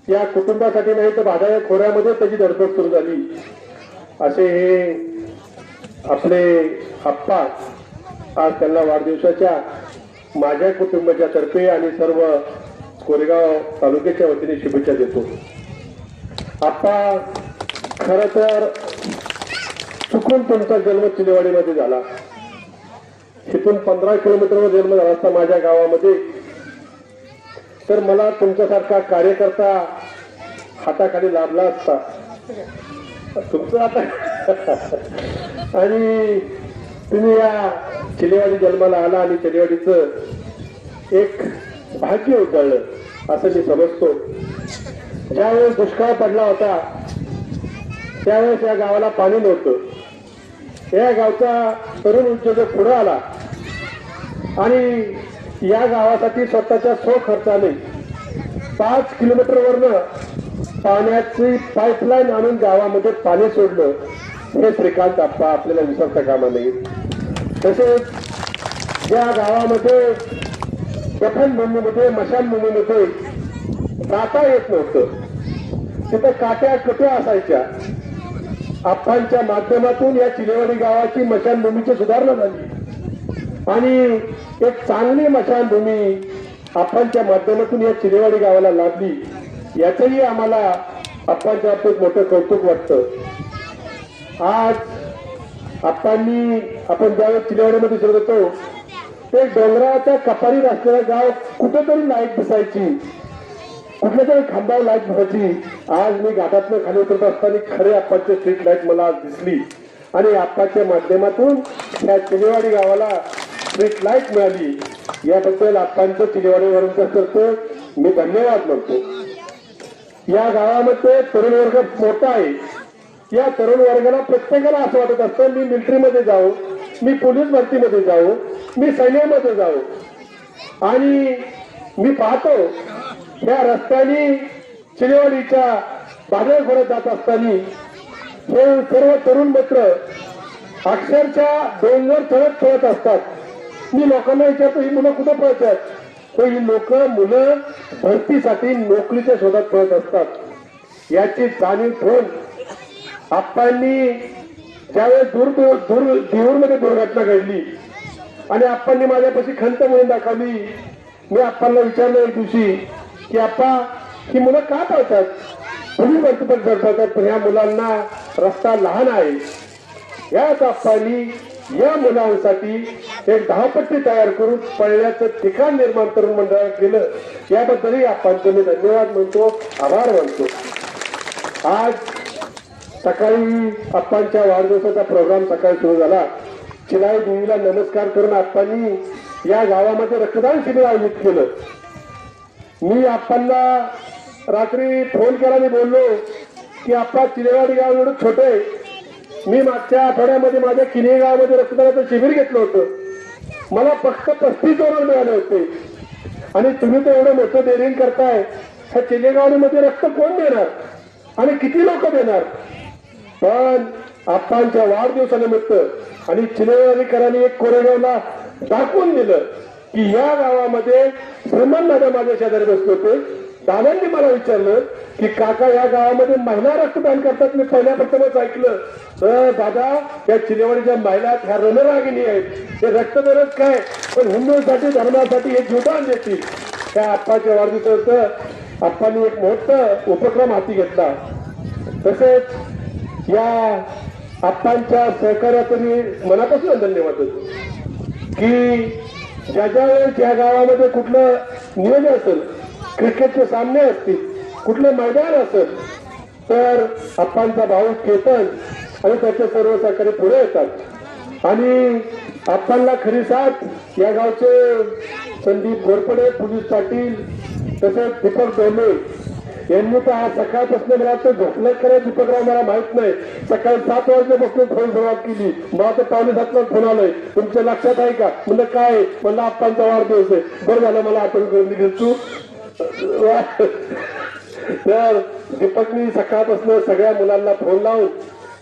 या कुटुंबासाठी नाही तर भादाया खोऱ्यामध्ये त्याची धडपड सुरू झाली. असे हे आपले आप्पा आज त्यांना वाढदिवसाच्या माझ्या कुटुंबाच्या तर्फे आणि सर्व कोरेगाव तालुक्याच्या वतीने शुभेच्छा देतो. आप्पा खरं तर चुकून तुमचा जन्म चिलेवाडीमध्ये झाला. इथून 15 किलोमीटरवर जन्म झाला असता माझ्या गावामध्ये तर मला तुमच्यासारखा कार्यकर्ता हाताखाली लाभला असता. तुमचं आता आणि तुम्ही या चिलेवाडी जन्माला आला आणि चिलेवाडीचं एक भाग्य उजळलं असं मी समजतो. ज्यावेळेस दुष्काळ पडला होता त्यावेळेस या गावाला पाणी नव्हतं. या गावचा तरुण उद्योजक पुढे आला आणि या गावासाठी स्वतःच्या खर्चाने 5 किलोमीटरवरनं पाण्याची पाईपलाईन आणून गावामध्ये पाणी सोडलं. हे श्रीकांत आप्पा आपल्याला विसरता कामा नये. तसेच ज्या गावामध्ये दफनभूमीमध्ये मशानभूमीमध्ये जाता येत नव्हतं, तिथं काट्या कट्या असायच्या. आप्पांच्या माध्यमातून या चिलेवाडी गावाची मशानभूमीची सुधारणा झाली आणि एक चांगली मशानभूमी आप्पांच्या माध्यमातून या चिलेवाडी गावाला लाभली. याचंही आम्हाला आप्पांच्या बाबतीत मोठं कौतुक वाटतं. आज आपण ज्यावेळेस चिलेवाडीमध्ये फिरत होतो ते डोंगराच्या कपारीत असलेलं गाव कुठेतरी लाईट दिसायची, कुठल्या तरी खांबावर लाईट दिसायची. आज मी घाटातनं खाली उतरत असताना खरे आप्पांची स्ट्रीट लाईट मला आज दिसली आणि आप्पाच्या माध्यमातून त्या चिलेवाडी गावाला स्ट्रीट लाईट मिळाली. याबद्दल आप्पांचं चिलेवाडीवरून करतो मी धन्यवाद म्हणतो. या गावामध्ये तरुण वर्ग मोठा आहे. या तरुण वर्गाला प्रत्येकाला असं वाटत असतं मी मिलिटरीमध्ये जाऊ, मी पोलीस भरतीमध्ये जाऊ, मी सैन्यामध्ये जाऊ. आणि मी पाहतो या रस्त्याने चिलेवाडीच्या बाजारखोऱ्यात जात असताना हे सर्व तरुण मित्र अक्षरशः डोंगर चढत असतात. मी लोकांना विचारतो ही मुलं कुठं पळतात, तर ही मुलं भरतीसाठी नोकरीच्या शोधात पळत असतात. याची जाणीव ठेवून आप्पांनी ज्यावेळेस देऊरमध्ये दुर्घटना घडली आणि आप्पांनी माझ्यापाशी खंत म्हणून दाखवली. मी आप्पांना विचारलं एक दिवशी की आप्पा ही मुलं का पळतात, पोलीस भरती पण पळतात, पण ह्या मुलांना रस्ता लहान आहे. याच आप्पांनी या मुलांसाठी एक धावपट्टी तयार करून पळण्याचं ठिकाण निर्माण तरुण मंडळात केलं. याबद्दलही आप्पांचे मी धन्यवाद म्हणतो, आभार मानतो. आज सकाळी आप्पांच्या वाढदिवसाचा प्रोग्राम सकाळी सुरू झाला. चिलाई देवीला नमस्कार करून आप्पांनी या गावामध्ये रक्तदान शिबिर आयोजित केलं. मी आप्पांना रात्री फोन केला आणि बोललो की आप्पा चिलेवाडी गाव एवढं छोटं आहे, मी मागच्या आठवड्यामध्ये माझ्या किने गावामध्ये रक्तदानाचं शिबिर घेतलं होतं, मला फक्त 35 डोनर मिळाले होते आणि तुम्ही तर एवढं मोठं डेअरिंग करताय, ह्या चिलेगावमध्ये रक्त कोण देणार आणि किती लोक देणार. पण आप्पांच्या वाढदिवसानिमित्त आणि चिलेवाडीकरांनी एक कोरेगावला दाखवून दिलं की या गावामध्ये श्रीमंत दादा माझ्या शेजारी बसले होते. दादांनी मला विचारलं की काका या गावामध्ये महिला रक्तदान करतात, मी पहिल्या प्रथमच ऐकलं. तर दादा या चिलेवाडीच्या महिला ह्या रणरागिणी आहेत, ते रक्तदानच काय पण हिंदूंसाठी धर्मासाठी हे जीवदान देतील. त्या आप्पाच्या वाढदिवसाचं आप्पांनी एक मोठं उपक्रम हाती घेतला. तसेच या आप्पांच्या सहकार्याचं मी मनापासून धन्यवाद देतो की ज्या वेळेस या गावामध्ये कुठलं नियोजन असेल, क्रिकेटचे सामने असतील, कुठले मैदान असेल, तर आप्पांचा भाऊ केतन आणि त्याचे सर्व सहकारी पुढे येतात आणि आप्पांना खरी साथ या गावचे संदीप घोरपडे, पोलीस पाटील, तसेच दीपक डोले यांनी तर आज सकाळपासून मला तर झोपलं खरं दीपकराव मला माहित नाही. सकाळी 7 वाजल्यापासून फोन सुरुवात केली, मग आता 6:45ला फोन आलाय, तुमच्या लक्षात आहे का, म्हणलं काय, म्हणलं आप्पांचा वाढदिवस आहे. बरं झालं मला आठवण करून दिली तू. तर दीपकनी सकाळपासून सगळ्या मुलांना फोन लावून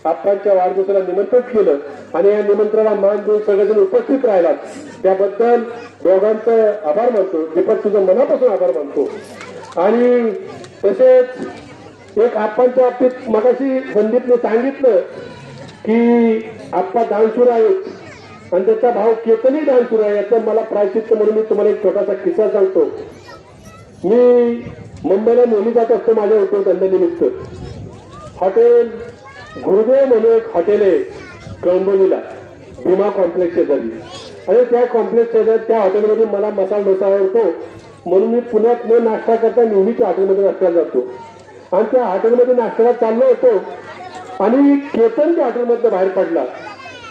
आप्पांच्या वाढदिवसाला निमंत्रित केलं आणि या निमंत्रणाला मान देऊन सगळेजण उपस्थित राहिलात. त्याबद्दल दोघांचं आभार मानतो. दीपक तुझं मनापासून आभार मानतो. आणि तसेच एक आप्पांच्या बाबतीत मगाशी संदीपने सांगितलं की आप्पा दानशूर आहेत आणि त्याचा भाऊ केतनही दानशूर आहे. याचं मला प्रायश्चित्त म्हणून मी तुम्हाला एक छोटासा किस्सा सांगतो. मी मुंबईला नेहमी जात असतो माझ्या उद्योगधंद्यानिमित्त. हॉटेल गुरुदेव म्हणून एक हॉटेल आहे कळंबोलीला, भीमा कॉम्प्लेक्स शेजारी, आणि त्या कॉम्प्लेक्स शेजारी त्या हॉटेलमध्ये मला मसाला डोसा आवडतो म्हणून मी पुण्यात न नाश्ता करता नेहमीच हॉटेलमध्ये नाश्त्याला जातो. आणि त्या हॉटेलमध्ये नाश्त्याला चाललो होतो आणि केतन त्या हॉटेलमधनं बाहेर पडला.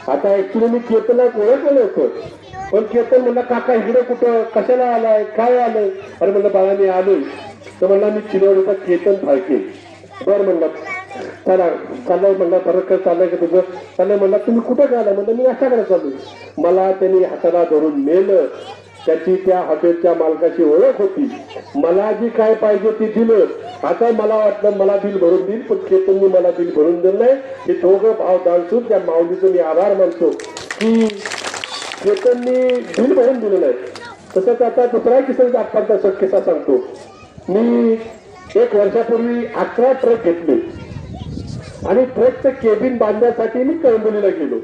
आता ऍक्च्युली मी केतनला ओळखलेलं होतं, पण केतन म्हणला काका इकडे कुठं, कशाला आलाय, काय आलंय. अरे म्हणलं बाळा मी आलोय. तर म्हणला मी चिलेवाडीचा केतन फाळके. बरं म्हणलं चला चाललंय म्हणलं, बरं चाललंय का तुझं? चाललंय म्हणलं, तुम्ही कुठं गेला? म्हणलं मी अशाकडे चाललोय. मला त्यांनी हाताला धरून नेलं. त्याची त्या हॉटेलच्या मालकाची ओळख होती. मला जी काय पाहिजे ती दिलं. आता मला वाटलं मला बिल भरून देईल, पण केतननी मला बिल भरून दिलं नाही. हे दोघं भाव दानसून त्या माऊलीचं मी आभार मानतो की केतननी बिल भरून दिलं नाही. तसंच आता दुसरा किस्सा किस्सा सांगतो. मी 1 वर्षापूर्वी 11 ट्रक घेतले आणि ट्रकचं केबिन बांधण्यासाठी मी कळंबोलीला गेलो.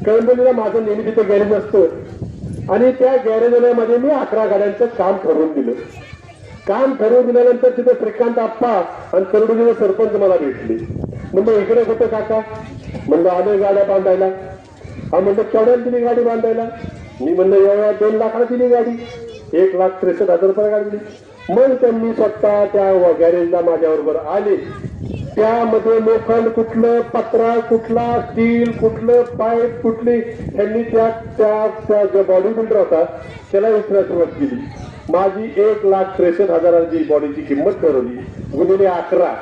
कळंबोलीला माझं नेहमी तिथं गॅरेज असतं आणि त्या गॅरेजमध्ये मी 11 गाड्यांचं काम ठरवून दिलं. काम ठरवून दिल्यानंतर तिथे श्रीकांत आप्पा आणि करडुलीचे सरपंच मला भेटले. म्हणलं इकडे कुठं काका? म्हणलं आलोय गाड्या बांधायला. हा म्हणलं केवढ्याला दिली गाडी बांधायला? मी म्हणलं एवढ्या 2 लाखाला दिली गाडी. 1,63,000 रुपये गाडी दिली. मग त्यांनी स्वतः त्या गॅरेजला माझ्याबरोबर आले. त्यामध्ये लोखंड कुठलं, पत्रा कुठला, स्टील कुठलं, पाईप कुठली, त्यांनी त्या जो बॉडी बिल्डर होता त्याला विचारायला सुरुवात केली. माझी 1,63,000 बॉडीची किंमत ठरवली गुणिले 11.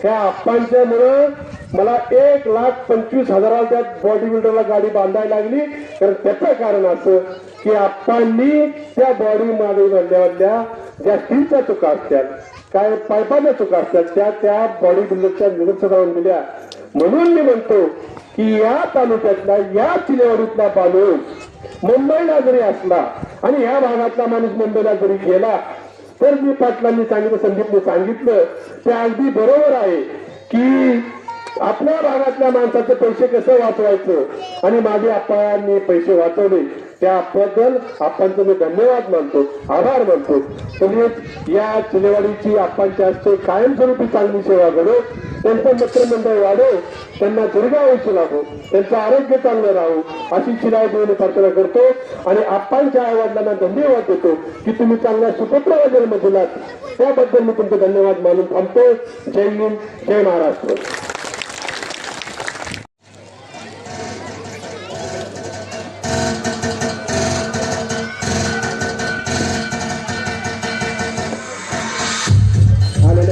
त्या आप्पांच्यामुळं मला 1,25,000 त्या बॉडी बिल्डरला गाडी बांधायला लागली. कारण त्याचं कारण असं की आप्पांनी त्या बॉडी बांधल्यामधल्या ज्या स्टीलच्या चुका असतात, काय पायपाच्या चुका असतात, त्या बॉडी बिल्डरच्या निदर्शनास आणून दिल्या. म्हणून मी म्हणतो की या तालुक्यातला, या चिलेवाडीतला माणूस मुंबईला जरी असला आणि या भागातला माणूस मुंबईला जरी गेला तर मी पाटलांनी सांगितलं, संदीपने सांगितलं ते अगदी बरोबर आहे की आपल्या भागातल्या माणसाचे पैसे कसं वाचवायचं आणि माझे आप्पांनी पैसे वाचवले त्याबद्दल आप्पांचं मी धन्यवाद मानतो, आभार मानतो. तुम्ही या चिलेवाडीची आप्पांच्या हस्ते कायमस्वरूपी चांगली सेवा घडो, त्यांचं मित्रमंडळ वाढो, त्यांना दीर्घायुष्य लाभो, त्यांचं आरोग्य चांगलं राहू अशी चिराय देऊन प्रार्थना करतो आणि आप्पांच्या आईवडिलांना धन्यवाद देतो की तुम्ही चांगल्या सुपुत्राला जन्म दिलात. त्याबद्दल मी तुमचे धन्यवाद मानून थांबतो. जय हिंद, जय महाराष्ट्र.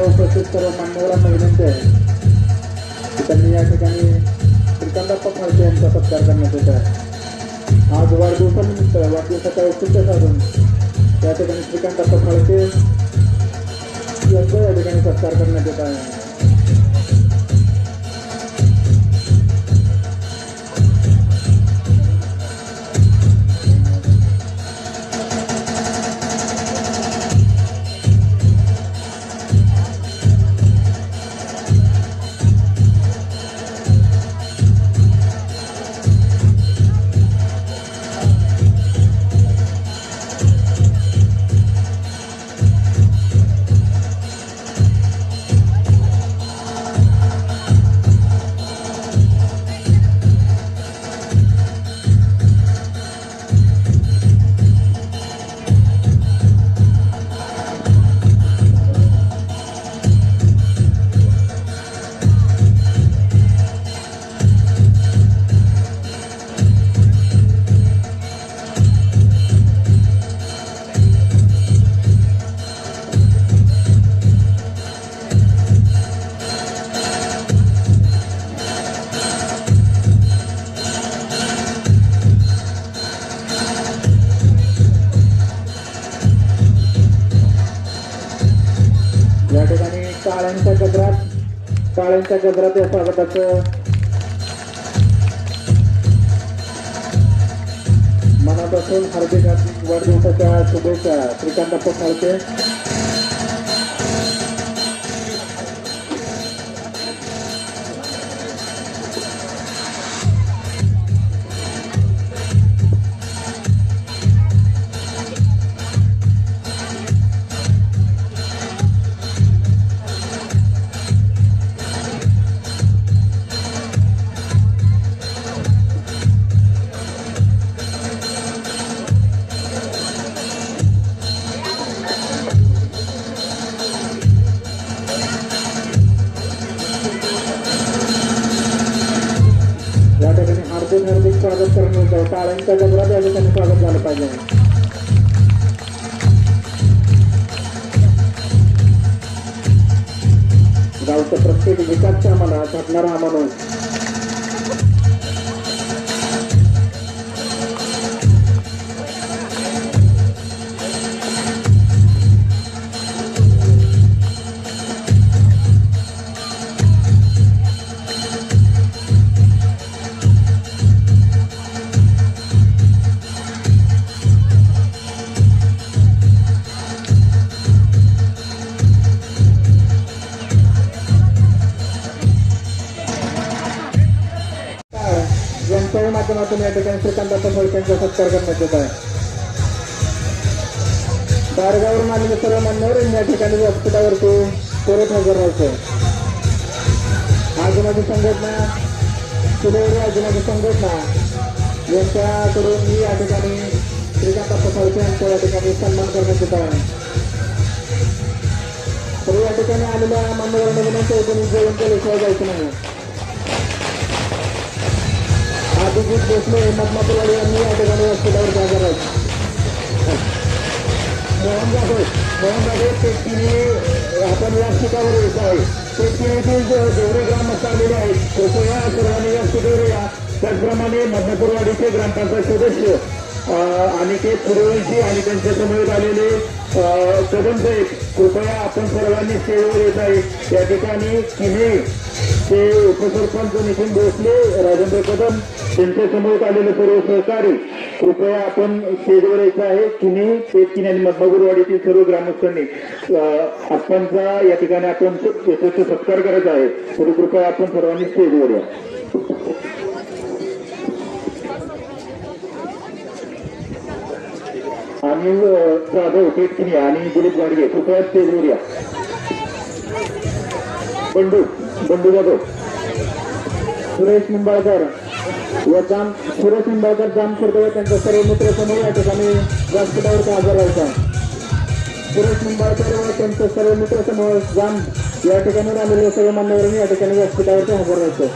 उपस्थित सर्व मान्यवरांना विनंती आहे की त्यांनी या ठिकाणी श्रीकांतप्पा फाळके यांचा सत्कार करण्यात येत आहे. आज वाढदिवसानिमित्त वाढदिवसाच्या औचित्य साधून या ठिकाणी श्रीकांतप्पा फाळके यांचा या ठिकाणी सत्कार करण्यात येत आहे. टाळ्यांच्या गजरात या स्वागताचं मनापासून हार्दिक वाढदिवसाच्या शुभेच्छा श्रीकांतप्पा फाळके. हार्दिक स्वागत करून होतं. टाळ्यांच्या गजरात या ठिकाणी स्वागत झालं पाहिजे. गावचं तर प्रत्येक विकासच्या आम्हाला साधणारा हा माणूस. यांच्याही माध्यमातून या ठिकाणी श्रीकांत फडकेंचा सत्कार करण्यात येत आहे. बारगावरून आलेले सर्व मान्यवर या ठिकाणी व्यासपीठावरती परत हजर राहायचे. आजूबाजू संघटना चिलेवडी आजूबाजू संघटना यांच्याकडून मी या ठिकाणी श्रीकांत फडके यांचा या ठिकाणी सन्मान करण्यात येत आहे. तर या ठिकाणी आलेल्या मान्यवरांना विनंती होते मी जेवण केल्याशिवाय जायचं नाही. अभिजित देशमुख मधमापूरवाडी यांनी या ठिकाणी व्यासपीठावर हजर आहेत. मोहन जाधव ते तिन्ही आपण व्यासपीठावर येत आहे. ते तिन्ही जेवढे ग्रामस्थ आलेले आहेत कृपया सर्वांनी व्यासपीठावर या. त्याचप्रमाणे मधमापूरवाडीचे ग्रामपंचायत सदस्य अनिकेत फुडवंशी आणि त्यांच्या समोर आलेले कदम साहेब कृपया आपण सर्वांनी स्टेजवर येत आहे. या ठिकाणी किने ते उपसरपंच नितीन भोसले राजेंद्र कदम त्यांच्या समोर आलेले सर्व सहकारी कृपया आपण स्टेजवर यायचं आहे. किने ते आणि मधमापूरवाडीतील सर्व ग्रामस्थांनी आपणचा या ठिकाणी आपण यशस्वी सत्कार करायचा आहे. तर कृपया आपण सर्वांनी स्टेजवर या. अनिल जाधव पेटकिनी आणि दिलीप गाडगे कृपया स्टेजवर या. बंडू जाधव सुरेश निंबाळकर व सुरेश निंबाळकर जामखुर्द त्यांच्या सर्व मित्र समोर या ठिकाणी व्यासपीठावरती हजर राहायचा. सुरेश निंबाळकर व त्यांच्या सर्व मित्र समोर जाम या ठिकाणी आलेल्या सर्व मान्यवरांनी या ठिकाणी व्यासपीठावरती हजर राहायचं.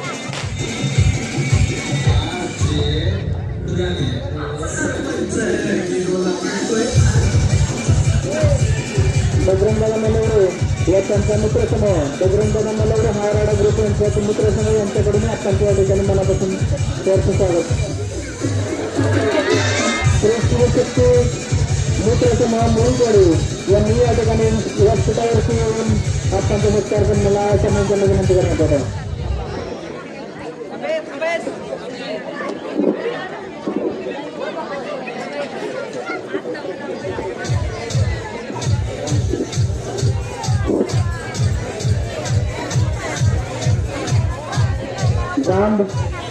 बजरंगदादा मलवरे या त्यांच्या मित्रसमूह बजरंगदादा मलवरे हा राडा ग्रुप यांच्या मित्रसमूह यांच्याकडून आपण या ठिकाणी मनापासून त्यांचं स्वागत. श्रेष्ठ मित्रसमूह मुळीवाडी यांनी या ठिकाणी व्यासपीठावरती येऊन आपण सत्कार करण्याला त्यांना विनंती करण्यात आला.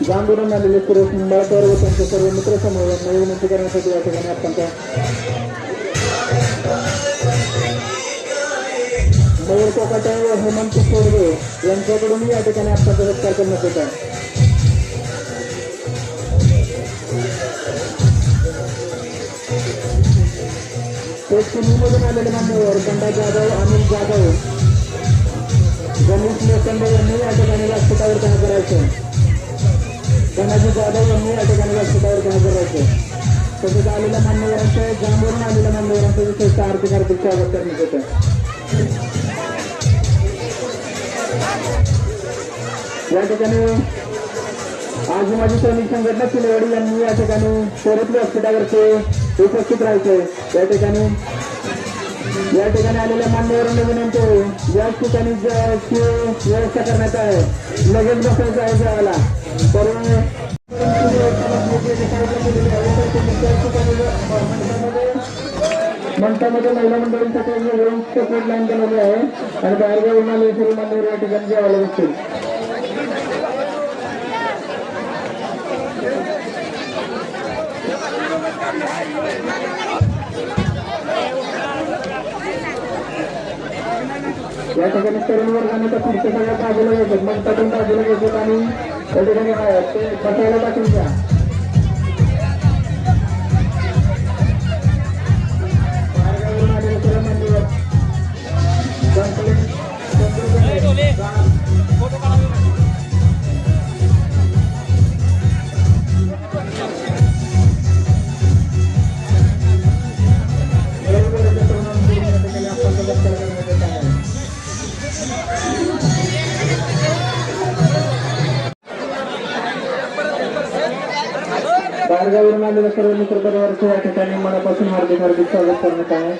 जांभूरून आलेले सुरेश निंबाळकर व त्यांच्या सर्व मित्रसमूह यांना विनंती करण्यासाठी या ठिकाणी आपण मयूर कोकाटे व हेमंत सोडगे यांच्याकडूनही या ठिकाणी आपण सत्कार करण्यात येत आहे. ते चिमणीमधून आलेले मान्यवर कंडा जाधव अनिल जाधव गणेश लोखंडे यांनी या ठिकाणी व्यासपीठावर हजर राहायचं. धनाजी जाधव यांनी या ठिकाणी व्यासपीठावर हजर राहायचं. तसेच आलेल्या मान्यवरांचे जांभूरून आलेल्या मान्यवरांचं विशेष हार्दिक स्वागत करण्यात येतं. या ठिकाणी आजूबाजू सैनिक संघटना चिलेवाडी यांनी या ठिकाणी परत व्यासपीठावरचे उपस्थित राहायचे. या ठिकाणी आलेल्या मान्यवरांना विनंती आहे याच ठिकाणी व्यवस्था करण्यात आहे. लगेच बसायचं आहे जेवायला. तर मंचामध्ये महिला मंडळींसाठी सेपरेट लाईन बनवली आहे आणि बाहेरगावून आलेले सर्व मान्यवर या ठिकाणी जेवायला बसतील. या ठिकाणी तरुण वर्गाने तर पुढच्या सगळ्या बाजूला घ्यायचं मंचातून बाजूला घ्यायचं आणि त्या ठिकाणी ते बसायला टाकून द्या. बाहेरगावून आलेले सर्व मान्यवर आलेल्या सर्व मित्र परिवाराचे या ठिकाणी मनापासून हार्दिक हार्दिक स्वागत करण्यात आहे.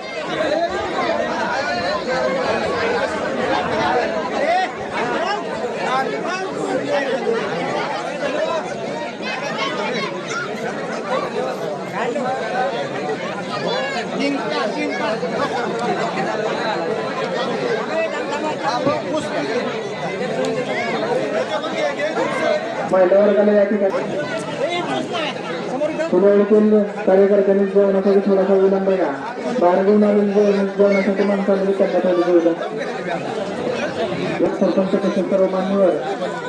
महिला वर्गाला या ठिकाणी पुढील कार्यकर्त्यांनी जेवणासाठी थोडासा विलंब या बाहेर घेऊन आलेले जेवणासाठी माणसाला करण्यात आलेली होतं. सरपंच तसेच सर्व मान्यवर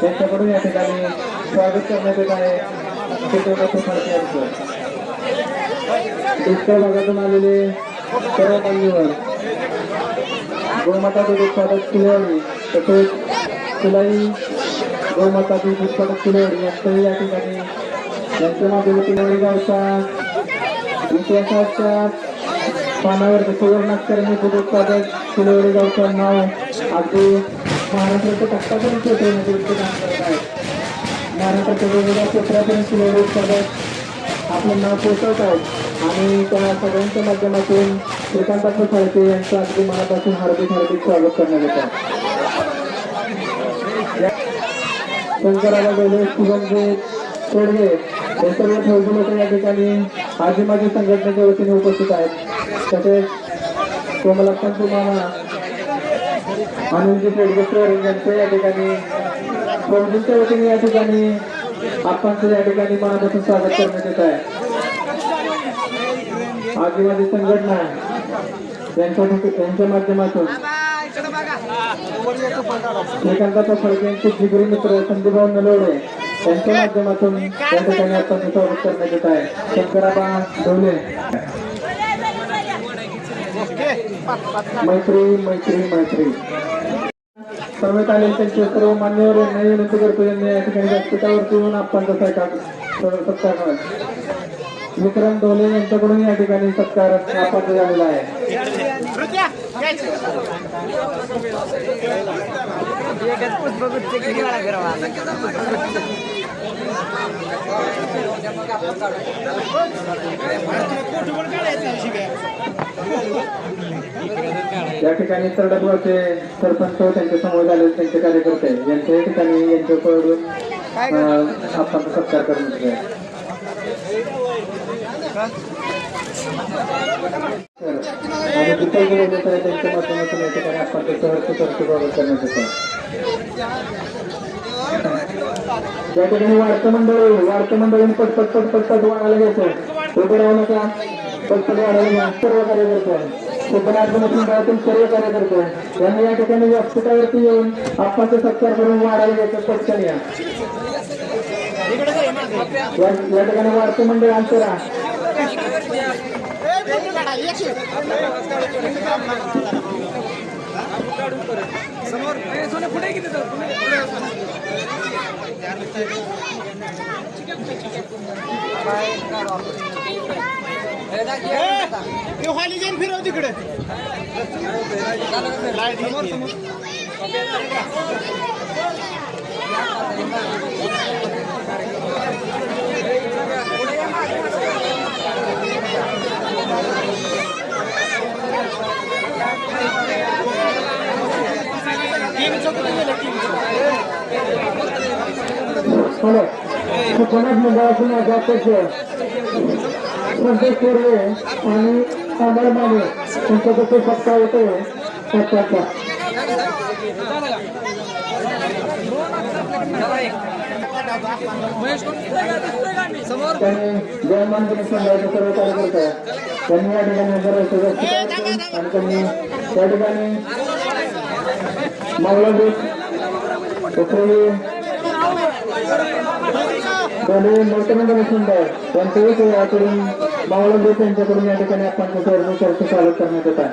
यांच्याकडून या ठिकाणी स्वागत करण्यात येत आहे. दुष्काळ भागातून आलेले सर्व मान्यवर गोमाता दूध उत्पादक किल्ल्यावरी तसेच शिलाई गोमाता दूध उत्पादक किल्ल्यावरी यांचंही या ठिकाणी यांच्या माध्यमातून गावच्या इतिहासाच्या पानावर सुवर्णाक्षराने दूध उत्पादक किल्ल्यावरी गावचं नाव अगदी महाराष्ट्राच्या टप्प्यापर्यंत पोहोचवण्याचे काम करत आहे. महाराष्ट्राच्या वेगवेगळ्या क्षेत्रापर्यंत किल्ल्यावरी उत्पादक आपलं नाव पोहोचवत आहेत आणि त्या सगळ्यांच्या माध्यमातून श्रीकांत फाळके यांचं अगदी मनापासून हार्दिक हार्दिक स्वागत करण्यात येत आहे. शंकराला गेले सुगंधे तोडगे हे सर्व फौजी लोक या ठिकाणी आजीमाजी संघटनेच्या वतीने उपस्थित आहेत. तसेच कोमलाकांत मामा अनिलजी पेडगेश्वर यांचं या ठिकाणी फौजींच्या वतीने या ठिकाणी आपणचं या ठिकाणी मनापासून स्वागत करण्यात येत आहे. आदिवासी संघटना यांच्या माध्यमातून श्रीकांत फाळके यांचे जिगरी मित्र संदीपभाऊ नलवडे यांच्या माध्यमातून या ठिकाणी आपण स्वागत करण्यात येत आहे. शंकराबा ढोले मैत्री मैत्री मैत्री सर्वात आले त्यांचे सर्व मान्यवर यांना विनंती करतो यांनी या ठिकाणी व्यासपीठावरती येऊन आपण सत्कार विक्रम ढोले यांच्याकडून या ठिकाणी सत्कार आपण झालेला आहे. या ठिकाणी तरडगावचे सरपंच त्यांच्या समोर झाले त्यांचे कार्यकर्ते यांच्या या ठिकाणी यांच्याकडून आपण सत्कार करण्यात येईल. आणि दुसऱ्या त्यांच्या माध्यमातून या ठिकाणी आपण स्वागत करण्यात येतं. या ठिकाणी वाढतं मंडळीने पटपट पटपट वाढायला घ्यायचं. उभं राहू नका, पटपट वाढायला घ्या. सर्व कार्यकर्ते मंडळातील सर्व कार्यकर्ते यांनी या ठिकाणी व्यासपीठावरती येऊन आपण सत्कार करून वाढायला घ्यायचं. पटकन या ठिकाणी वाढतं मंडळ अंतरा फिरव तिकडे शिक्षणात मंडळातून अध्यक्ष संदेश कोरवे आणि अमर माने यांच्याकडे सत्ता होते. सत्ताचा जयमान संघाचे सर्व कार्यकर्ते त्यांनी या ठिकाणी आणि त्यांनी त्या ठिकाणी मावळादूत मोठमंडळ सुंदर त्यांचंही याकडून मावळादूत यांच्याकडून या ठिकाणी आपण स्वागत करण्यात येत आहे.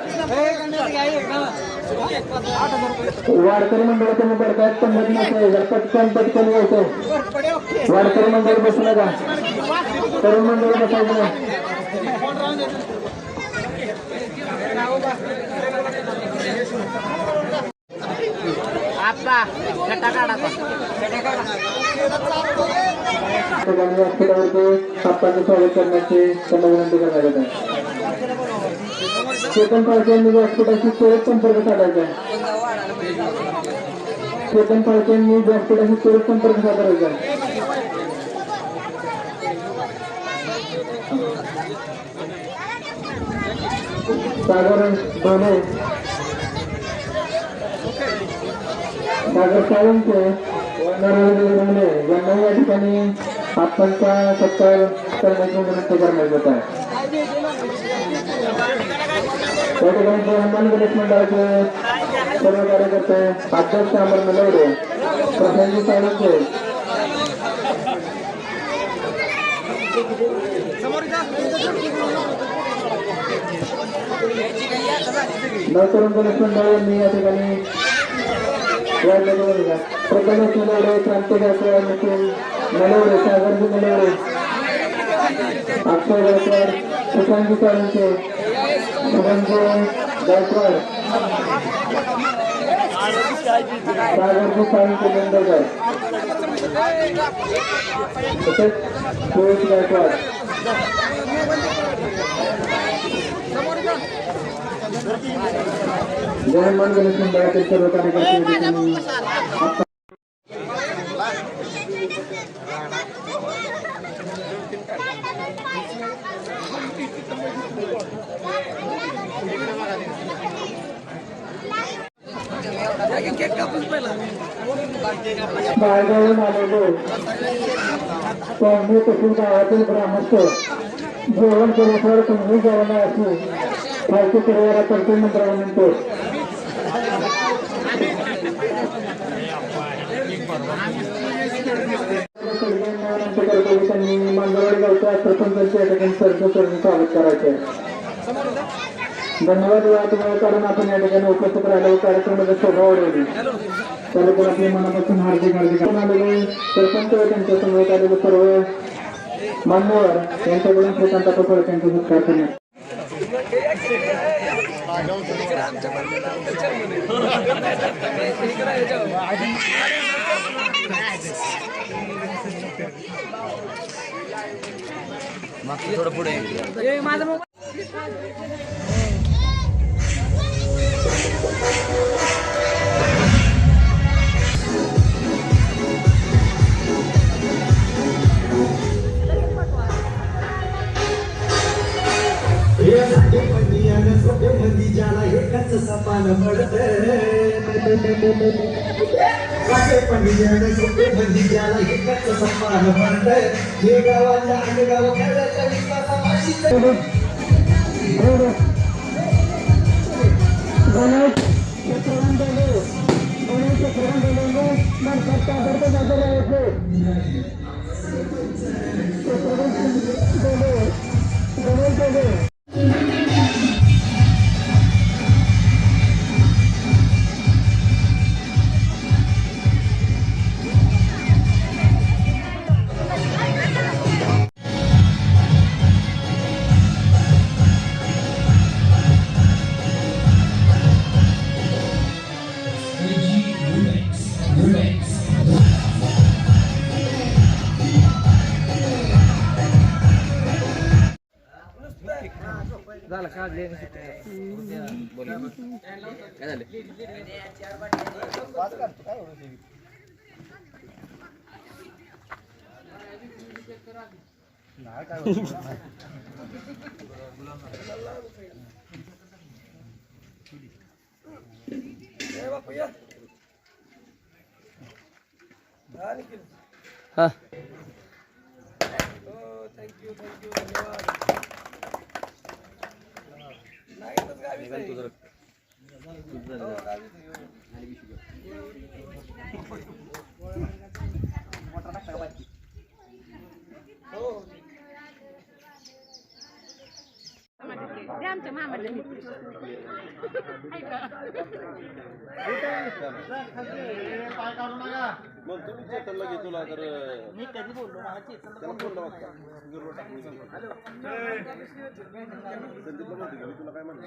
वारकरी मंडळाचे नंबर आहेत 50 पटकन पटकन यायचं. वारकरी मंडळ बसू नका, तरुण मंडळ बसायचं नाही. आपला व्यासपीठावरती स्वागत करण्याची त्यांना विनंती करण्यात येत आहे. चेतन फाळके यांनी व्यासपीठाशी त्वरित संपर्क साधायचा आहे. चेतन फाळके यांनी व्यासपीठाशी त्वरित संपर्क साधायचा आहे. सागर डोले, सागर साळुंके, यांना या ठिकाणी आपणचा सत्कार करण्याची विनंती करण्यात येत आहे. या ठिकाणी हनुमान गणेश मंडळाचे सर्व कार्यकर्ते, अध्यक्ष अमर मिलवडे, प्रशांत साळुंके, नवतरुण गणेश मंडळ यांनी या ठिकाणी प्रथमेश मिलवडे, क्रांती गायकवाड, निखिल मिलवडे, सागरजी मिलवडे, अक्षय गायकवाड, सुशांतजी साळुंके, शुभमजी गायकवाड, सागरजी साळुंके मुंबईकर, तसेच सुरेश गायकवाड. जय हनुमान गणेश मंडळातील सर्व कार्यकर्ते बाळगावून आलेलो स्वामी तसून गावातील ग्रामस्थ जेवण केल्याशिवाय तुम्ही जेवण अशी फालतू परिवारातर्फे मंत्राला म्हणतो. त्यांनी मांजरवाडी गावच्या सरपंचांच्या ठिकाणी स्वागत करायचे. धन्यवाद. कारण आपण या ठिकाणी उपस्थित राहिलो, कार्यक्रमाचा शोभा वाढवली, त्याला पण आपल्या मनापासून हार्दिक आलेले सरपंच व त्यांच्या समोर आलेले सर्व मान्यवर यांच्याकडून श्रीकांत फळके यांचा सत्कार करण्यात. थोडं पुढे ज्याला एकच सपान पडते ज्याला एकच सपान पडते हे गावाच्या अंडगाव खेळाच्या विकासापाशी झालं का काय झालं हा थँक्यू धन्यवाद. आमच्या मामाला मग तुम्ही चेतनला घेतो ना तर मी कधी बोललो त्याला फोन लावा संदीपला म्हणते मी तुला काय म्हणतो